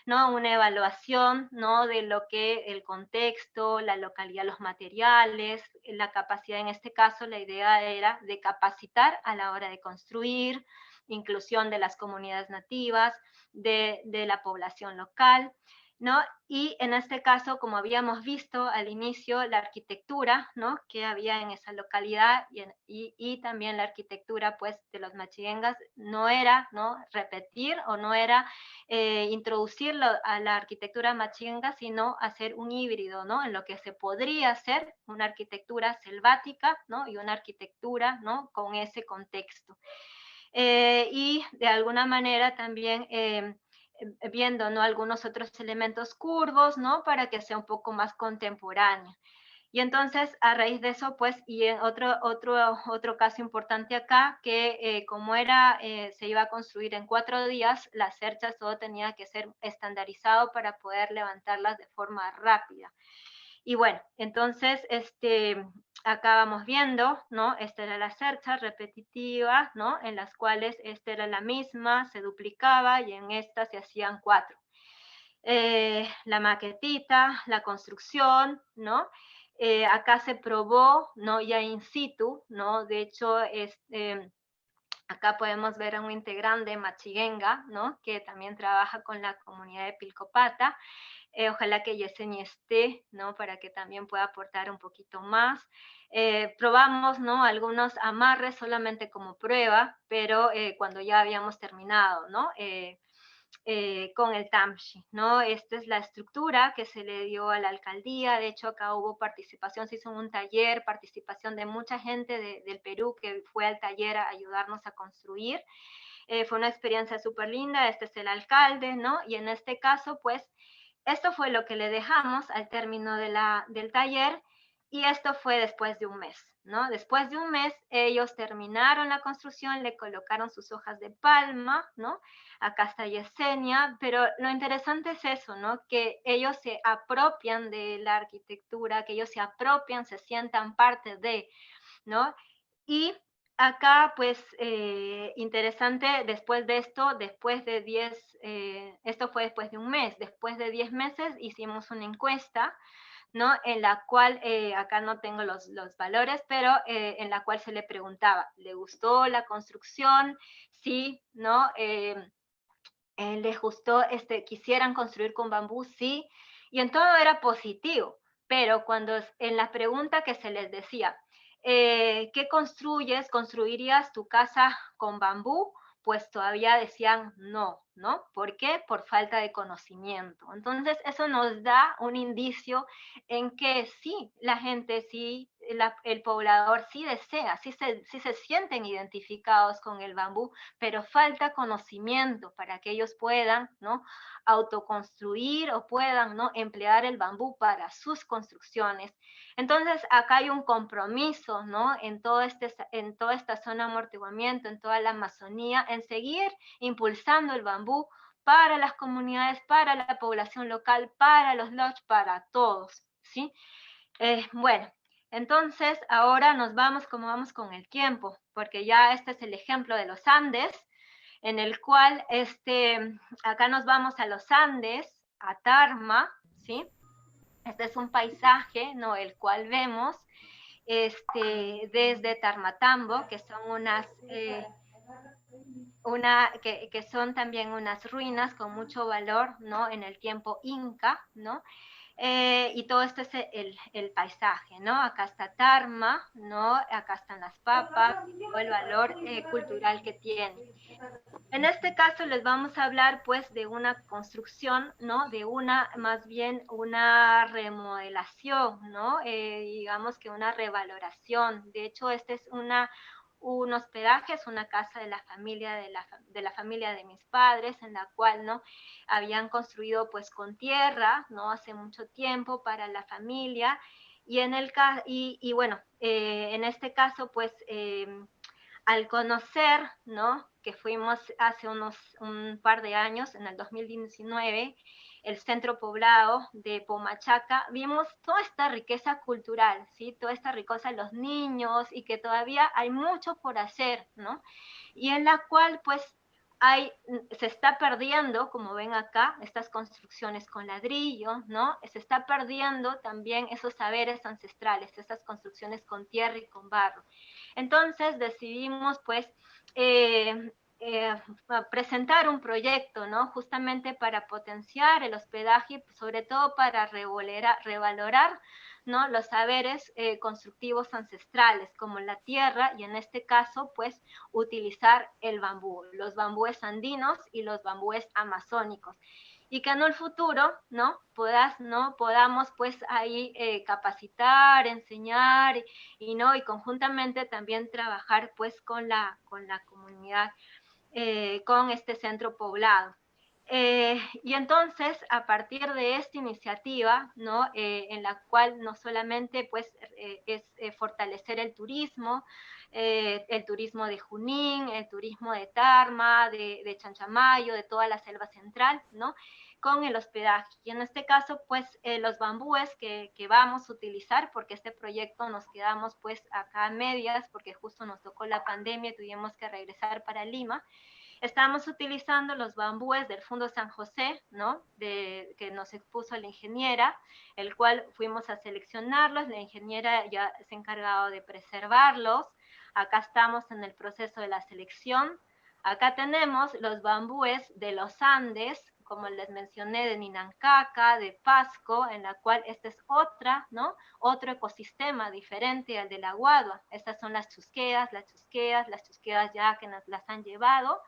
¿No? Una evaluación, ¿no? De lo que el contexto, la localidad, los materiales, la capacidad, en este caso la idea era de capacitar a la hora de construir, inclusión de las comunidades nativas, de la población local, ¿no? Y en este caso, como habíamos visto al inicio, la arquitectura, ¿no? Que había en esa localidad y también la arquitectura, pues, de los machinengas no era, ¿no? Repetir o no era introducirlo a la arquitectura machinga, sino hacer un híbrido, ¿no? En lo que se podría hacer una arquitectura selvática, ¿no? Y una arquitectura, ¿no? Con ese contexto. Y de alguna manera también viendo, ¿no? Algunos otros elementos curvos, ¿no? Para que sea un poco más contemporáneo. Y entonces, a raíz de eso, pues, y en otro caso importante acá, que como se iba a construir en 4 días, las cerchas todo tenía que ser estandarizado para poder levantarlas de forma rápida. Y bueno, entonces, acá vamos viendo, ¿no? Esta era la cercha repetitiva, ¿no? En las cuales esta era la misma, se duplicaba y en esta se hacían 4. La maquetita, la construcción, ¿no? Acá se probó, ¿no? Ya in situ, ¿no? De hecho, acá podemos ver a un integrante Machiguenga, ¿no? Que también trabaja con la comunidad de Pilcopata. Ojalá que Yesenia esté, ¿no? Para que también pueda aportar un poquito más. Probamos, ¿no? Algunos amarres solamente como prueba, pero cuando ya habíamos terminado, ¿no? Con el Tamshi, ¿no? Esta es la estructura que se le dio a la alcaldía. De hecho, acá hubo participación, se hizo un taller, participación de mucha gente del Perú que fue al taller a ayudarnos a construir. Fue una experiencia súper linda. Este es el alcalde, ¿no? Y en este caso, pues, esto fue lo que le dejamos al término del taller, y esto fue después de un mes, ¿no? Después de un mes, ellos terminaron la construcción, le colocaron sus hojas de palma, ¿no? Acá está Yesenia, pero lo interesante es eso, ¿no? Que ellos se apropian de la arquitectura, que ellos se apropian, se sientan parte de, ¿no? Y acá, pues, interesante, después de esto, después de 10, esto fue después de un mes, después de 10 meses hicimos una encuesta, ¿no? En la cual, acá no tengo los valores, pero en la cual se le preguntaba, ¿le gustó la construcción? Sí, ¿no? ¿Les gustó, quisieran construir con bambú? Sí, y en todo era positivo, pero cuando en la pregunta que se les decía, ¿qué construyes? ¿Construirías tu casa con bambú? Pues todavía decían no, ¿no? ¿Por qué? Por falta de conocimiento. Entonces, eso nos da un indicio en que sí, la gente, sí, el poblador sí desea, sí se sienten identificados con el bambú, pero falta conocimiento para que ellos puedan, ¿no? Autoconstruir o puedan, ¿no? Emplear el bambú para sus construcciones. Entonces, acá hay un compromiso, ¿no? En toda esta zona de amortiguamiento, en toda la Amazonía, en seguir impulsando el bambú para las comunidades, para la población local, para los lodge, para todos, ¿sí? Bueno, entonces ahora nos vamos, como vamos con el tiempo, porque ya este es el ejemplo de los Andes, en el cual acá nos vamos a los Andes, a Tarma, ¿sí? Este es un paisaje, ¿no? El cual vemos desde Tarmatambo, que son unas que son también unas ruinas con mucho valor, ¿no? En el tiempo inca, ¿no? Y todo esto es el paisaje, ¿no? Acá está Tarma, ¿no? Acá están las papas, todo el valor cultural que tiene. En este caso les vamos a hablar pues de una construcción, ¿no? De una, más bien una remodelación, ¿no? Digamos que una revaloración. De hecho, este es un hospedaje, es una casa de la familia de la familia de mis padres, en la cual, ¿no? Habían construido pues con tierra, ¿no? Hace mucho tiempo para la familia. Y bueno, en este caso, pues al conocer, ¿no? Que fuimos hace un par de años, en el 2019, el centro poblado de Pomachaca, vimos toda esta riqueza cultural, ¿sí? Toda esta riqueza de los niños y que todavía hay mucho por hacer, ¿no? Y en la cual, pues, se está perdiendo, como ven acá, estas construcciones con ladrillo, ¿no? Se está perdiendo también esos saberes ancestrales, esas construcciones con tierra y con barro. Entonces decidimos pues eh, eh, presentar un proyecto, ¿no? Justamente para potenciar el hospedaje, sobre todo para revalorar, ¿no? Los saberes constructivos ancestrales, como la tierra, y en este caso, pues, utilizar el bambú, los bambúes andinos y los bambúes amazónicos y que en el futuro, ¿no? Podamos pues ahí capacitar, enseñar y conjuntamente también trabajar pues con la comunidad, con este centro poblado. Y entonces, a partir de esta iniciativa, ¿no? En la cual no solamente pues, es fortalecer el turismo de Junín, el turismo de Tarma, de Chanchamayo, de toda la selva central, ¿no? Con el hospedaje. Y en este caso, pues los bambúes que vamos a utilizar, porque este proyecto nos quedamos pues acá a medias, porque justo nos tocó la pandemia y tuvimos que regresar para Lima. Estamos utilizando los bambúes del Fondo San José, ¿no? Que nos expuso la ingeniera, el cual fuimos a seleccionarlos, la ingeniera ya se ha encargado de preservarlos, acá estamos en el proceso de la selección, acá tenemos los bambúes de los Andes, como les mencioné, de Ninancaca, de Pasco, en la cual esta es otra, ¿no? Otro ecosistema diferente al de la Guadua. Estas son las chusqueas ya que nos las han llevado,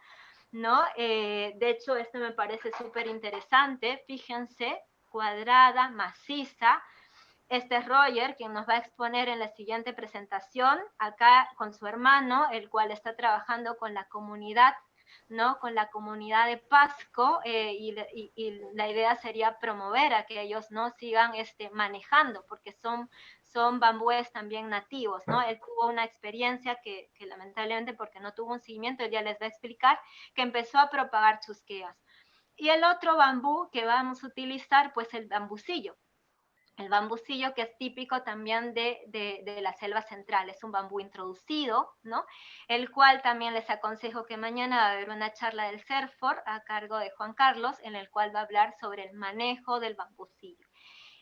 ¿no? De hecho, esto me parece súper interesante, fíjense, cuadrada, maciza. Este es Roger, quien nos va a exponer en la siguiente presentación, acá con su hermano, el cual está trabajando con la comunidad, ¿no? Con la comunidad de Pasco, y la idea sería promover a que ellos no sigan manejando, porque son bambúes también nativos, ¿no? Él tuvo una experiencia que lamentablemente, porque no tuvo un seguimiento, él ya les va a explicar, que empezó a propagar chusqueas. Y el otro bambú que vamos a utilizar, pues el bambucillo. El bambucillo, que es típico también de la selva central, es un bambú introducido, ¿no? El cual también les aconsejo que mañana va a haber una charla del CERFOR a cargo de Juan Carlos, en el cual va a hablar sobre el manejo del bambucillo.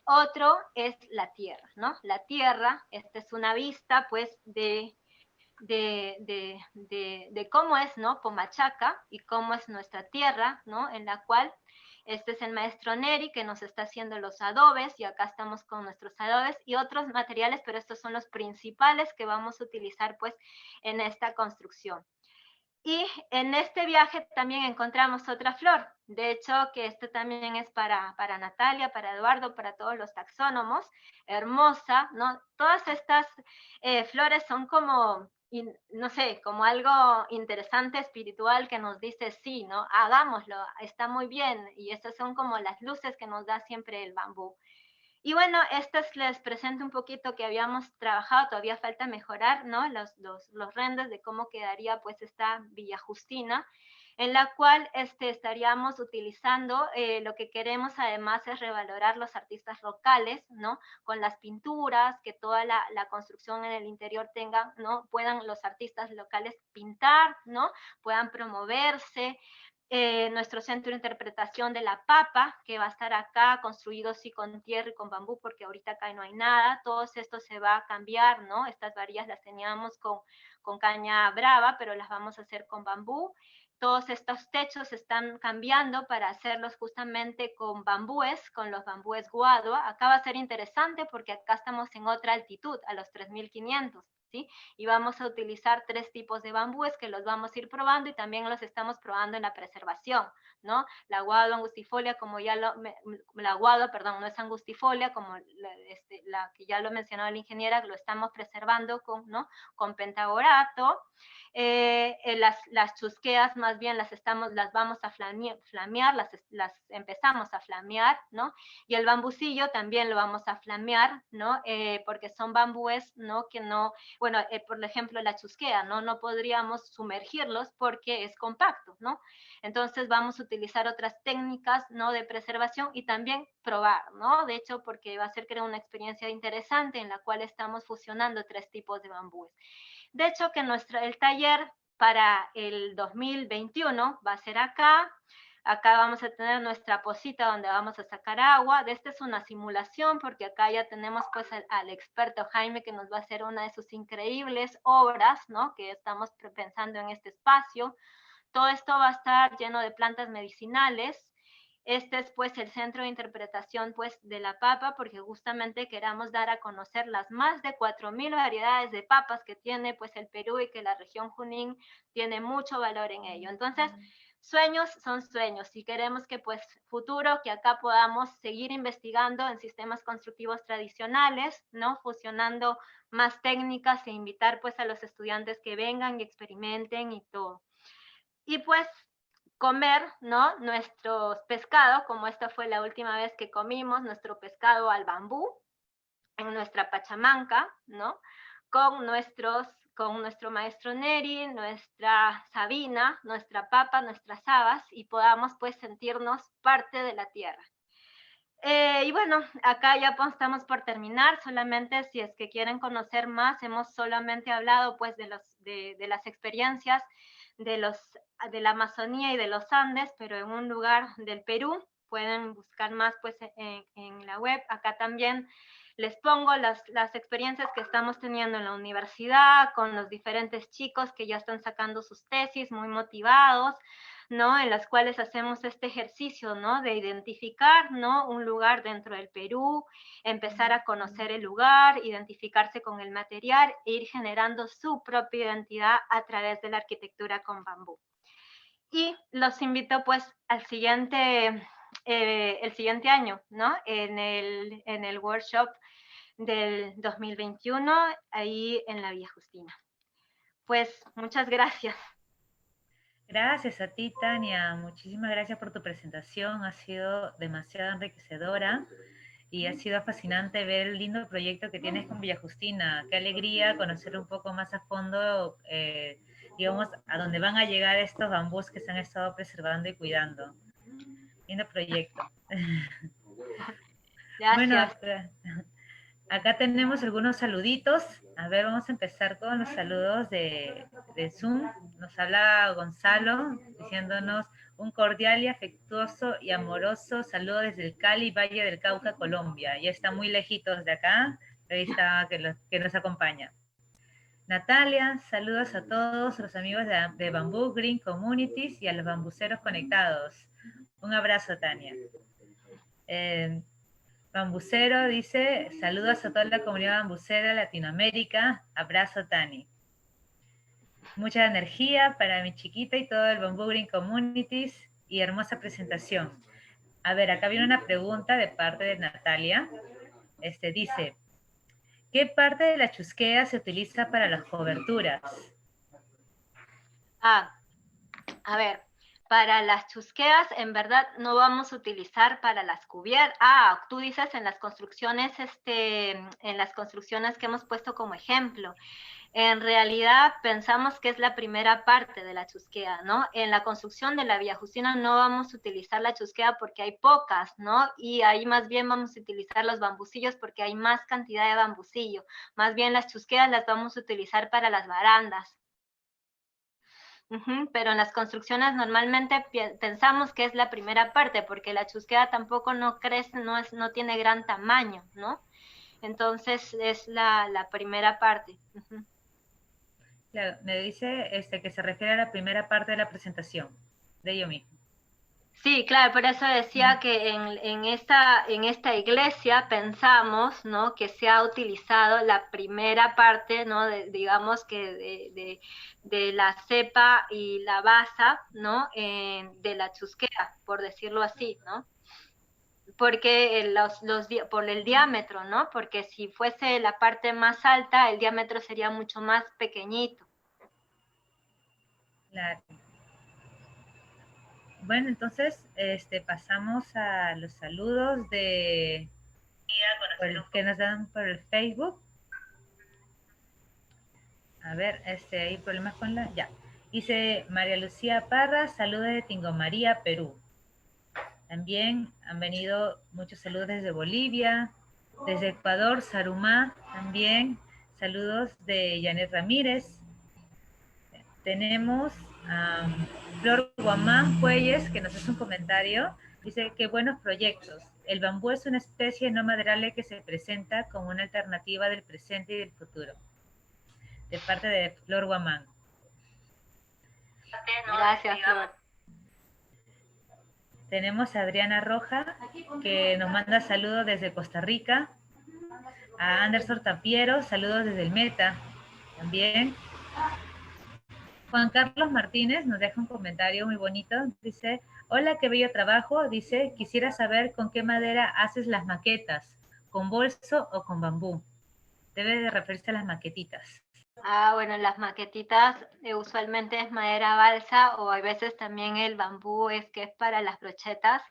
Otro es la tierra, ¿no? La tierra, esta es una vista, pues, de cómo es, ¿no? Pomachaca y cómo es nuestra tierra, ¿no? En la cual este es el maestro Neri que nos está haciendo los adobes y acá estamos con nuestros adobes y otros materiales, pero estos son los principales que vamos a utilizar pues en esta construcción. Y en este viaje también encontramos otra flor, de hecho que esto también es para Natalia, para Eduardo, para todos los taxónomos, hermosa, ¿no? Todas estas flores son como, no sé, como algo interesante, espiritual, que nos dice, sí, ¿no? Hagámoslo, está muy bien, y estas son como las luces que nos da siempre el bambú. Y bueno, estas les presento un poquito que habíamos trabajado, todavía falta mejorar, ¿no? Los renders de cómo quedaría pues esta Villa Justina, en la cual estaríamos utilizando, lo que queremos además es revalorar los artistas locales, ¿no? Con las pinturas, que toda la construcción en el interior tenga, ¿no? Puedan los artistas locales pintar, ¿no? Puedan promoverse, nuestro centro de interpretación de la papa, que va a estar acá, construido sí con tierra y con bambú, porque ahorita acá no hay nada. Todo esto se va a cambiar, ¿no? Estas varillas las teníamos con caña brava, pero las vamos a hacer con bambú. Todos estos techos están cambiando para hacerlos justamente con bambúes, con los bambúes guadua. Acá va a ser interesante porque acá estamos en otra altitud, a los 3500. ¿Sí? Y vamos a utilizar 3 tipos de bambúes que los vamos a ir probando y también los estamos probando en la preservación, ¿no? La guadua angustifolia, como ya la guadua, perdón, no es angustifolia, como la que ya lo mencionó la ingeniera, lo estamos preservando con, ¿no? Con pentaborato. Las chusqueas más bien las vamos a flamear, las empezamos a flamear, ¿no? Y el bambucillo también lo vamos a flamear, ¿no? Porque son bambúes, ¿no? Que no, bueno, por ejemplo, la chusquea, ¿no? No podríamos sumergirlos porque es compacto, ¿no? Entonces vamos a utilizar otras técnicas, ¿no? De preservación y también probar, ¿no? De hecho, porque va a ser crear una experiencia interesante en la cual estamos fusionando 3 tipos de bambúes. De hecho, que el taller para el 2021 va a ser acá. Acá vamos a tener nuestra pocita donde vamos a sacar agua. Esta es una simulación porque acá ya tenemos pues al experto Jaime que nos va a hacer una de sus increíbles obras, ¿no? Que estamos pensando en este espacio. Todo esto va a estar lleno de plantas medicinales. Este es pues el centro de interpretación pues de la papa, porque justamente queramos dar a conocer las más de 4000 variedades de papas que tiene pues el Perú y que la región Junín tiene mucho valor en ello. Entonces, sueños son sueños y queremos que pues futuro, que acá podamos seguir investigando en sistemas constructivos tradicionales, ¿no? Fusionando más técnicas e invitar pues a los estudiantes que vengan y experimenten y todo. Y pues comer, ¿no? Nuestros pescados, como esta fue la última vez que comimos, nuestro pescado al bambú, en nuestra pachamanca, ¿no? Con nuestro maestro Neri, nuestra Sabina, nuestra papa, nuestras habas, y podamos pues sentirnos parte de la tierra. Y bueno, acá ya estamos por terminar, solamente si es que quieren conocer más, hemos solamente hablado pues de las experiencias de la Amazonía y de los Andes, pero en un lugar del Perú. Pueden buscar más pues en la web. Acá también les pongo las experiencias que estamos teniendo en la universidad con los diferentes chicos que ya están sacando sus tesis muy motivados, ¿no? En las cuales hacemos este ejercicio, ¿no? De identificar, ¿no? Un lugar dentro del Perú, empezar a conocer el lugar, identificarse con el material e ir generando su propia identidad a través de la arquitectura con bambú. Y los invito pues al el siguiente año, ¿no? En el workshop del 2021, ahí en la Villa Justina. Pues muchas gracias. Gracias a ti, Tania. Muchísimas gracias por tu presentación. Ha sido demasiado enriquecedora y ha sido fascinante ver el lindo proyecto que tienes con Villa Justina. Qué alegría conocer un poco más a fondo, digamos, a dónde van a llegar estos bambús que se han estado preservando y cuidando. Lindo proyecto. Gracias. Bueno, acá tenemos algunos saluditos. A ver, vamos a empezar con los saludos de Zoom. Nos habla Gonzalo diciéndonos un cordial y afectuoso y amoroso saludo desde el Cali, Valle del Cauca, Colombia. Ya está muy lejitos de acá, ahí está que nos acompaña. Natalia, saludos a todos los amigos de Bamboo Green Communities y a los bambuceros conectados. Un abrazo, Tania. Bambucero dice, saludos a toda la comunidad bambucera de Latinoamérica, abrazo Tani. Mucha energía para mi chiquita y todo el Bamboo Green Communities y hermosa presentación. A ver, acá viene una pregunta de parte de Natalia. Dice, ¿qué parte de la chusquea se utiliza para las coberturas? A ver, para las chusqueas, en verdad, no vamos a utilizar para las cubiertas. Tú dices en las construcciones, en las construcciones que hemos puesto como ejemplo. En realidad, pensamos que es la primera parte de la chusquea, ¿no? En la construcción de la Villa Justina no vamos a utilizar la chusquea porque hay pocas, ¿no? Y ahí más bien vamos a utilizar los bambucillos porque hay más cantidad de bambucillo. Más bien las chusqueas las vamos a utilizar para las barandas. Pero en las construcciones normalmente pensamos que es la primera parte, porque la chusquea tampoco no crece, no tiene gran tamaño, ¿no? Entonces es la primera parte. Claro, me dice que se refiere a la primera parte de la presentación, de ello mismo. Sí, claro, por eso decía que en esta iglesia pensamos, ¿no? Que se ha utilizado la primera parte, ¿no? Digamos que de la cepa y la basa, ¿no? De la chusquera, por decirlo así, ¿no? Porque por el diámetro, ¿no? Porque si fuese la parte más alta, el diámetro sería mucho más pequeñito. Claro. Bueno, entonces pasamos a los saludos que nos dan por el Facebook. A ver, hay problemas con la... Ya. Dice María Lucía Parra, saludos de Tingomaría, Perú. También han venido muchos saludos desde Bolivia, desde Ecuador, Sarumá, también saludos de Janet Ramírez. Tenemos a Flor Guamán Puelles, que nos hace un comentario. Dice, qué buenos proyectos. El bambú es una especie no maderable que se presenta como una alternativa del presente y del futuro. De parte de Flor Guamán. Gracias, Flor. Tenemos a Adriana Roja, que nos manda saludos desde Costa Rica. A Anderson Tapiero, saludos desde el Meta. También. Juan Carlos Martínez nos deja un comentario muy bonito. Dice, hola, qué bello trabajo. Dice, quisiera saber con qué madera haces las maquetas, con bolso o con bambú. Debe de referirse a las maquetitas. Bueno, las maquetitas usualmente es madera balsa o a veces también el bambú que es para las brochetas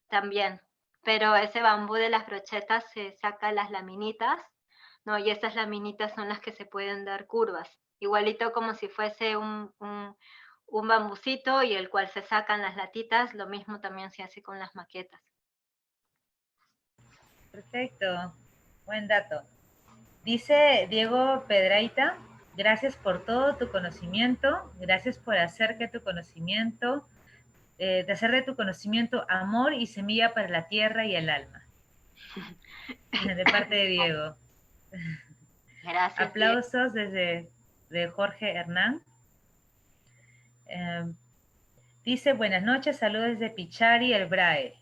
también. Pero ese bambú de las brochetas se saca las laminitas, ¿no? Y esas laminitas son las que se pueden dar curvas. Igualito como si fuese un bambucito y el cual se sacan las latitas, lo mismo también se hace con las maquetas. Perfecto, buen dato. Dice Diego Pedraita, gracias por todo tu conocimiento, gracias por hacer que tu conocimiento, de hacer de tu conocimiento amor y semilla para la tierra y el alma. De parte de Diego. Gracias, Aplausos desde de Jorge Hernán. Dice, buenas noches, saludos desde Pichari, el Brae.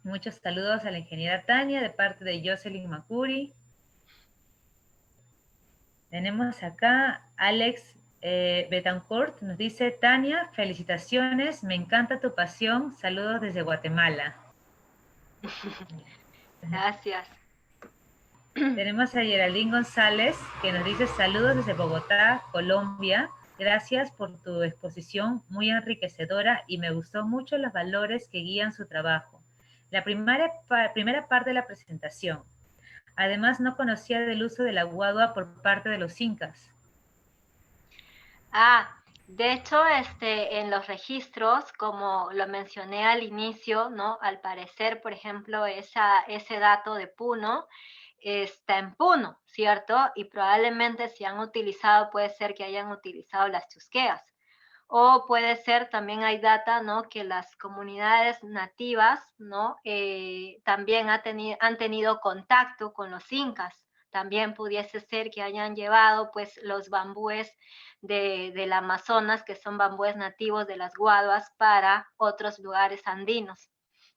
Muchos saludos a la ingeniera Tania de parte de Jocelyn Macuri. Tenemos acá Alex Betancourt, nos dice, Tania, felicitaciones, me encanta tu pasión, saludos desde Guatemala. Gracias. Tenemos a Geraldine González, que nos dice, saludos desde Bogotá, Colombia, gracias por tu exposición muy enriquecedora y me gustó mucho los valores que guían su trabajo. La primera parte de la presentación. Además, no conocía del uso de la guadua por parte de los incas. De hecho, en los registros, como lo mencioné al inicio, ¿no? Al parecer, por ejemplo, ese dato de Puno está en Puno, ¿cierto? Y probablemente si han utilizado, puede ser que hayan utilizado las chusqueas. O puede ser, también hay data, ¿no? Que las comunidades nativas, ¿no? También han tenido contacto con los incas. También pudiese ser que hayan llevado, pues, los bambúes del Amazonas, que son bambúes nativos de las guaduas, para otros lugares andinos.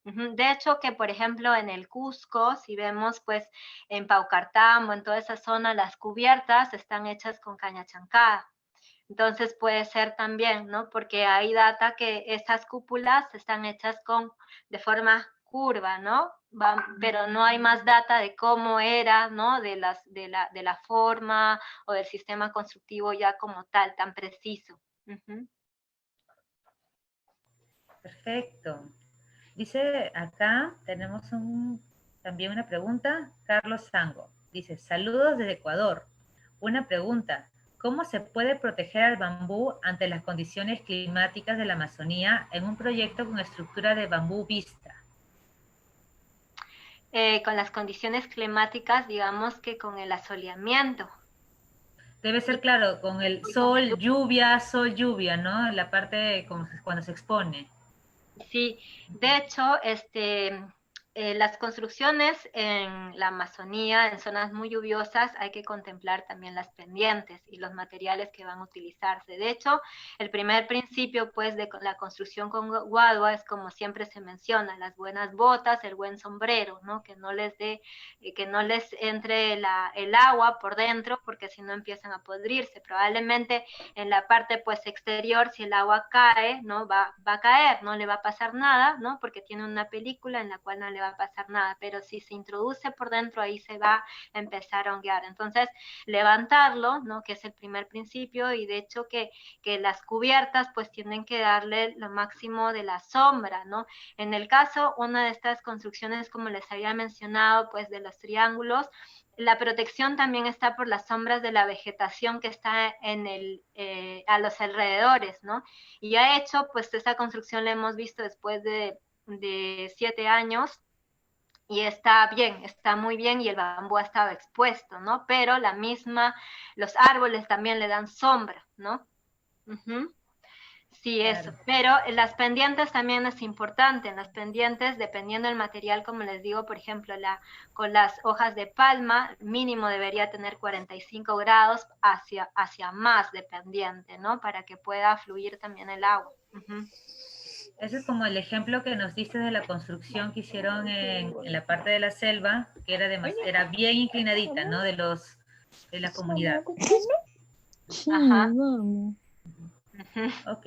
De hecho, que por ejemplo en el Cusco, si vemos pues en Paucartambo, en toda esa zona, las cubiertas están hechas con caña chancada. Entonces puede ser también, ¿no? Porque hay data que estas cúpulas están hechas de forma curva, ¿no? Pero no hay más data de cómo era, ¿no? De la forma o del sistema constructivo ya como tal, tan preciso. Perfecto. Dice acá, tenemos también una pregunta, Carlos Sango. Dice, saludos desde Ecuador. Una pregunta, ¿cómo se puede proteger al bambú ante las condiciones climáticas de la Amazonía en un proyecto con estructura de bambú vista? Con las condiciones climáticas, digamos que con el asoleamiento. Debe ser claro, con el sol, lluvia, ¿no? La parte como cuando se expone. Sí, de hecho, las construcciones en la Amazonía, en zonas muy lluviosas, hay que contemplar también las pendientes y los materiales que van a utilizarse. De hecho, el primer principio, pues, de la construcción con guadua es como siempre se menciona, las buenas botas, el buen sombrero, ¿no? Que no les entre el agua por dentro, porque si no empiezan a podrirse. Probablemente en la parte pues exterior, si el agua cae, ¿no? Va a caer, no le va a pasar nada, ¿no? Porque tiene una película en la cual no le va a pasar nada, pero si se introduce por dentro, ahí se va a empezar a honguear. Entonces, levantarlo, ¿no? Que es el primer principio, y de hecho que las cubiertas pues tienen que darle lo máximo de la sombra, ¿no? En el caso, una de estas construcciones, como les había mencionado, pues de los triángulos, la protección también está por las sombras de la vegetación que está a los alrededores, ¿no? Y ha hecho, pues esta construcción la hemos visto después de 7 años y está bien, está muy bien y el bambú ha estado expuesto, ¿no? Pero los árboles también le dan sombra, ¿no? Uh-huh. Sí, eso. Claro. Pero en las pendientes también es importante. En las pendientes, dependiendo del material, como les digo, por ejemplo, con las hojas de palma, mínimo debería tener 45 grados hacia más de pendiente, ¿no? Para que pueda fluir también el agua. Uh-huh. Ese es como el ejemplo que nos diste de la construcción que hicieron en la parte de la selva, que era bien inclinadita, ¿no? De la comunidad. Ajá. Ok.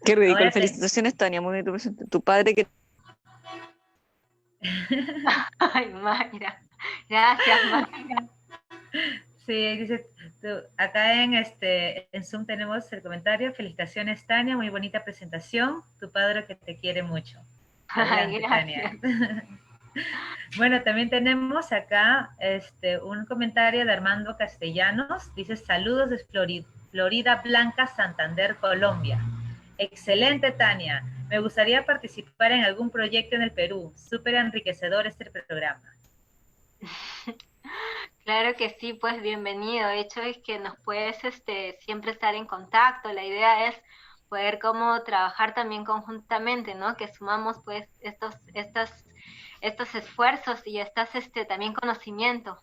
Qué ridículo. Ahora te... Felicitaciones, Tania, muy bien presente. Tu padre que... Ay, Mayra. Gracias, Mayra. Sí, dice, acá en Zoom tenemos el comentario. Felicitaciones, Tania, muy bonita presentación. Tu padre que te quiere mucho. Ay, Adelante, Tania. Bueno, también tenemos acá un comentario de Armando Castellanos. Dice, saludos de Florida Blanca, Santander, Colombia. Excelente, Tania. Me gustaría participar en algún proyecto en el Perú. Súper enriquecedor este programa. Claro que sí, pues bienvenido. De hecho es que nos puedes siempre estar en contacto. La idea es poder como trabajar también conjuntamente, ¿no? Que sumamos pues estos esfuerzos y también conocimiento.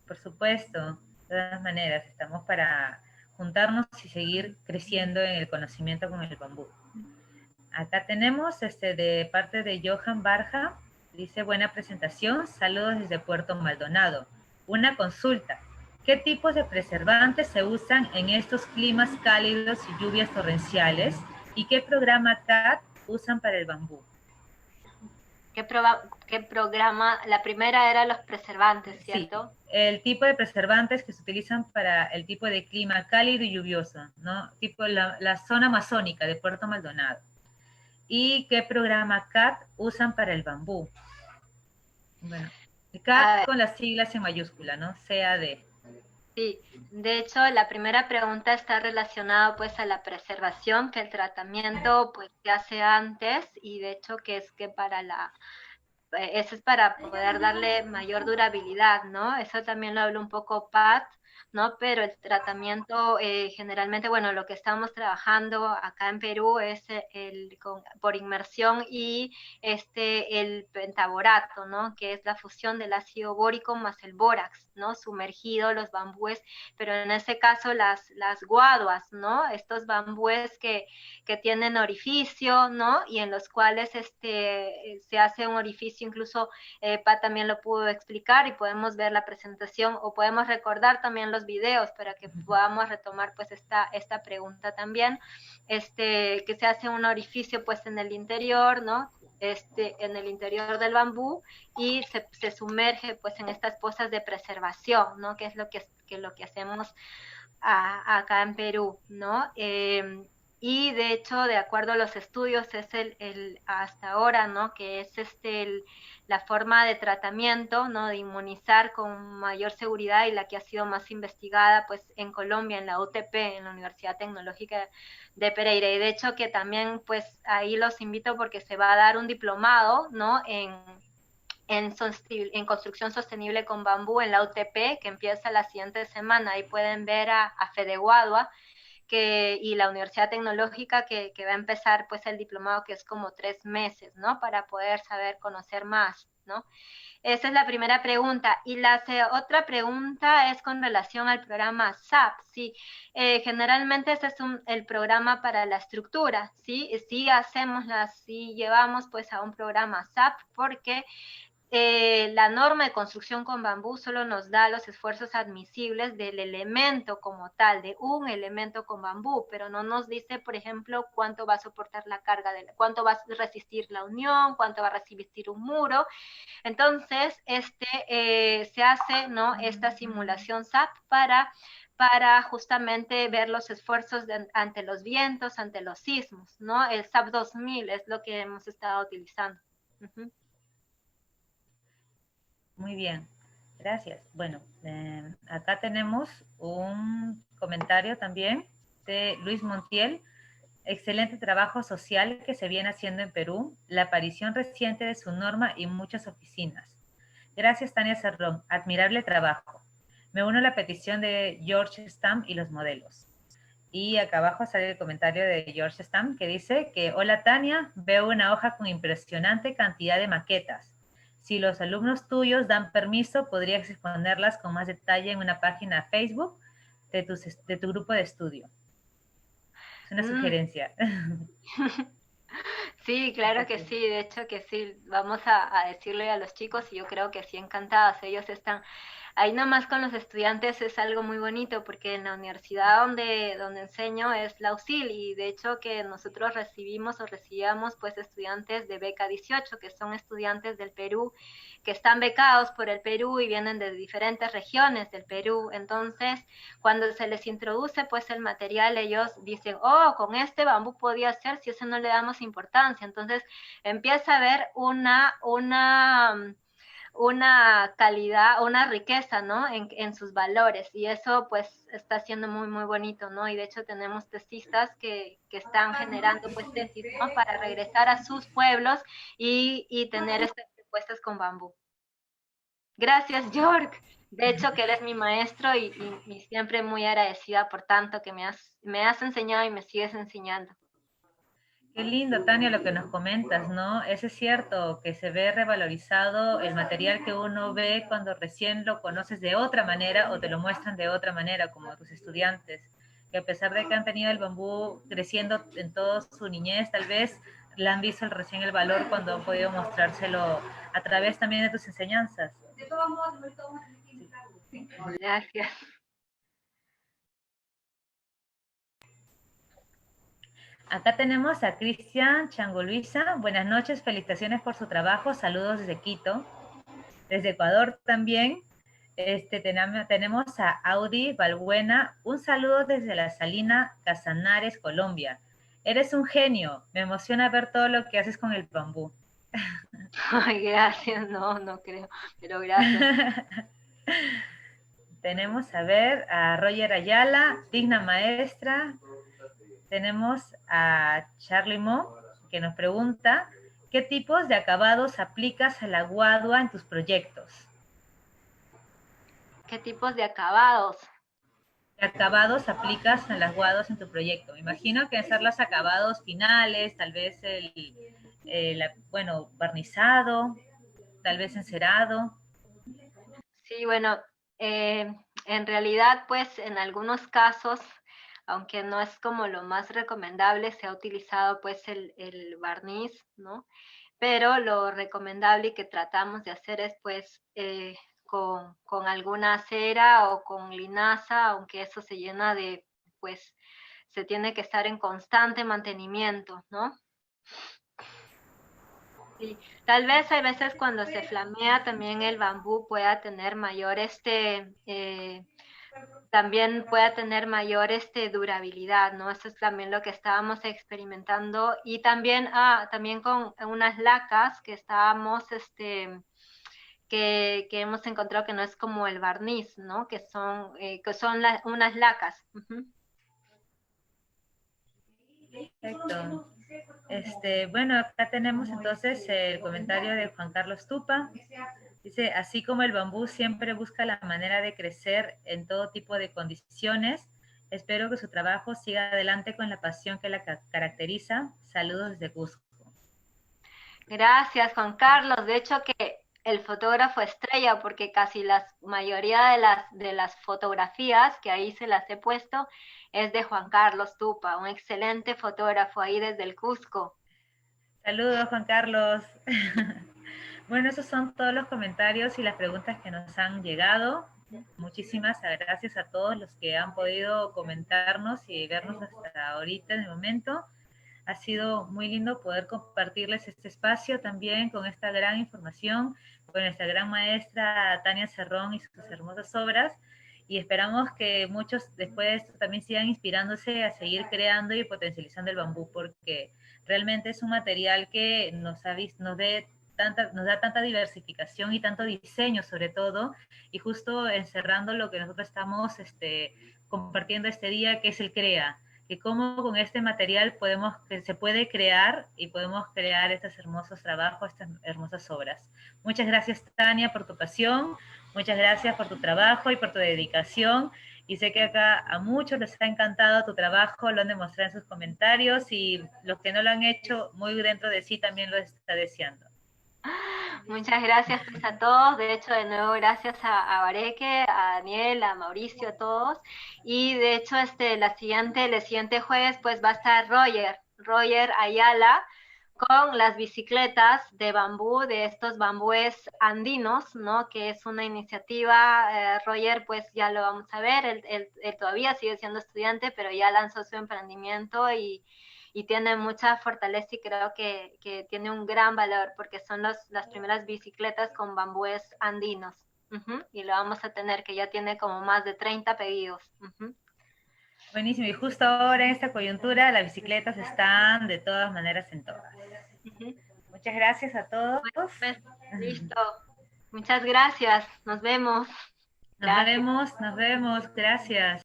Por supuesto, de todas maneras, estamos para juntarnos y seguir creciendo en el conocimiento con el bambú. Acá tenemos de parte de Johan Barja, dice buena presentación, saludos desde Puerto Maldonado. Una consulta, ¿qué tipos de preservantes se usan en estos climas cálidos y lluvias torrenciales? ¿Y qué programa CAT usan para el bambú? ¿Qué programa? La primera era los preservantes, ¿cierto? Sí, el tipo de preservantes que se utilizan para el tipo de clima cálido y lluvioso, ¿no? Tipo la zona amazónica de Puerto Maldonado. ¿Y qué programa CAT usan para el bambú? Bueno, CAT con las siglas en mayúscula, ¿no? CAD. Sí, de hecho la primera pregunta está relacionada pues a la preservación, que el tratamiento pues se hace antes, y de hecho eso es para poder darle mayor durabilidad, ¿no? Eso también lo habló un poco Pat, ¿no? Pero el tratamiento generalmente, bueno, lo que estamos trabajando acá en Perú es por inmersión y el pentaborato, ¿no? Que es la fusión del ácido bórico más el bórax, ¿no? Sumergido los bambúes, pero en ese caso las guaduas, ¿no? Estos bambúes que tienen orificio, ¿no? Y en los cuales se hace un orificio, incluso Pat también lo pudo explicar y podemos ver la presentación o podemos recordar también los videos para que podamos retomar pues esta pregunta también, que se hace un orificio pues en el interior, ¿no? En el interior del bambú y se sumerge pues en estas pozas de preservación, ¿no? Que es lo que hacemos acá en Perú, ¿no? Y de hecho, de acuerdo a los estudios, es hasta ahora, ¿no? Que es la forma de tratamiento, ¿no? De inmunizar con mayor seguridad y la que ha sido más investigada, pues, en Colombia, en la UTP, en la Universidad Tecnológica de Pereira. Y de hecho que también, pues, ahí los invito porque se va a dar un diplomado, ¿no? en construcción sostenible con bambú en la UTP, que empieza la siguiente semana. Ahí pueden ver a Fede Guadua, y la Universidad Tecnológica que va a empezar pues el diplomado, que es como 3 meses, ¿no? Para poder saber, conocer más, ¿no? Esa es la primera pregunta. Y la otra pregunta es con relación al programa SAP, ¿sí? Generalmente este es el programa para la estructura, ¿sí? Sí llevamos pues a un programa SAP, porque la norma de construcción con bambú solo nos da los esfuerzos admisibles del elemento como tal, de un elemento con bambú, pero no nos dice, por ejemplo, cuánto va a soportar la carga, cuánto va a resistir la unión, cuánto va a resistir un muro. Entonces, se hace, ¿no?, esta simulación SAP para justamente ver los esfuerzos ante los vientos, ante los sismos, ¿no? El SAP 2000 es lo que hemos estado utilizando. Muy bien, gracias. Bueno, acá tenemos un comentario también de Luis Montiel. Excelente trabajo social que se viene haciendo en Perú, la aparición reciente de su norma y muchas oficinas. Gracias, Tania Cerrón. Admirable trabajo. Me uno a la petición de George Stamp y los modelos. Y acá abajo sale el comentario de George Stamp que dice que, hola Tania, veo una hoja con impresionante cantidad de maquetas. Si los alumnos tuyos dan permiso, podrías exponerlas con más detalle en una página Facebook de tu grupo de estudio. Es una sugerencia. Sí, claro que sí, de hecho que sí, vamos a decirle a los chicos, y yo creo que sí, encantadas, ellos están ahí nomás con los estudiantes. Es algo muy bonito, porque en la universidad donde enseño es la USIL, y de hecho que nosotros recibíamos pues estudiantes de beca 18, que son estudiantes del Perú, que están becados por el Perú y vienen de diferentes regiones del Perú. Entonces, cuando se les introduce pues el material, ellos dicen, oh, con este bambú podía ser, si eso no le damos importancia. Entonces empieza a haber una calidad, una riqueza, ¿no?, en sus valores, y eso pues está siendo muy, muy bonito, ¿no? Y de hecho tenemos tesistas que están generando pues tesis, ¿no?, para regresar a sus pueblos y tener estas propuestas con bambú. Gracias, York. De hecho, que eres mi maestro, y siempre muy agradecida por tanto que me has enseñado y me sigues enseñando. Qué lindo, Tania, lo que nos comentas, ¿no? Eso es cierto, que se ve revalorizado el material que uno ve cuando recién lo conoces de otra manera o te lo muestran de otra manera, como tus estudiantes, que a pesar de que han tenido el bambú creciendo en toda su niñez, tal vez le han visto recién el valor cuando han podido mostrárselo a través también de tus enseñanzas. De todos modos, Gracias. Acá tenemos a Cristian Changoluisa. Buenas noches, felicitaciones por su trabajo. Saludos desde Quito. Desde Ecuador también. Tenemos a Audi Balbuena. Un saludo desde la Salina Casanares, Colombia. Eres un genio. Me emociona ver todo lo que haces con el bambú. Ay, gracias. No creo, pero gracias. Tenemos a ver a Roger Ayala, digna maestra. Tenemos a Charlie Mo, que nos pregunta, ¿qué tipos de acabados aplicas a la guadua en tus proyectos? ¿Qué tipos de acabados? ¿Qué acabados aplicas a las guaduas en tu proyecto? Me imagino que ser los acabados finales, tal vez barnizado, tal vez encerado. Sí, bueno, en realidad, pues en algunos casos, aunque no es como lo más recomendable, se ha utilizado pues el barniz, ¿no? Pero lo recomendable y que tratamos de hacer es pues con alguna cera o con linaza, aunque eso se llena de, pues se tiene que estar en constante mantenimiento, ¿no? Sí, tal vez hay veces cuando se flamea también el bambú pueda tener mayor también pueda tener mayor durabilidad, ¿no? Eso es también lo que estábamos experimentando, y también también con unas lacas que estábamos que hemos encontrado que no es como el barniz, ¿no? Que son unas lacas. Perfecto. Bueno, acá tenemos entonces el comentario de Juan Carlos Tupa. Dice, así como el bambú siempre busca la manera de crecer en todo tipo de condiciones, espero que su trabajo siga adelante con la pasión que la caracteriza. Saludos desde Cusco. Gracias, Juan Carlos. De hecho, que el fotógrafo estrella, porque casi la mayoría de las fotografías que ahí se las he puesto es de Juan Carlos Tupa, un excelente fotógrafo ahí desde el Cusco. Saludos, Juan Carlos. Bueno, esos son todos los comentarios y las preguntas que nos han llegado. Muchísimas gracias a todos los que han podido comentarnos y vernos hasta ahorita en el momento. Ha sido muy lindo poder compartirles este espacio también con esta gran información, con nuestra gran maestra Tania Cerrón y sus hermosas obras. Y esperamos que muchos después de esto también sigan inspirándose a seguir creando y potencializando el bambú, porque realmente es un material que nos da tanta diversificación y tanto diseño sobre todo, y justo encerrando lo que nosotros estamos compartiendo este día, que es el CREA, que cómo con este material se puede crear y podemos crear estos hermosos trabajos, estas hermosas obras. Muchas gracias, Tania, por tu pasión, muchas gracias por tu trabajo y por tu dedicación, y sé que acá a muchos les ha encantado tu trabajo, lo han demostrado en sus comentarios, y los que no lo han hecho muy dentro de sí también lo está deseando. Muchas gracias pues, a todos. De hecho, de nuevo, gracias a Bareque, a Daniel, a Mauricio, a todos. Y de hecho, el siguiente jueves, pues va a estar Roger Ayala, con las bicicletas de bambú, de estos bambúes andinos, ¿no? Que es una iniciativa, Roger, pues ya lo vamos a ver, él todavía sigue siendo estudiante, pero ya lanzó su emprendimiento y tiene mucha fortaleza y creo que tiene un gran valor porque son las primeras bicicletas con bambúes andinos. Y lo vamos a tener, que ya tiene como más de 30 pedidos. Buenísimo, y justo ahora en esta coyuntura las bicicletas están de todas maneras en todas. Muchas gracias a todos. Pues, listo. Muchas gracias. Nos vemos. Gracias. Nos vemos, gracias.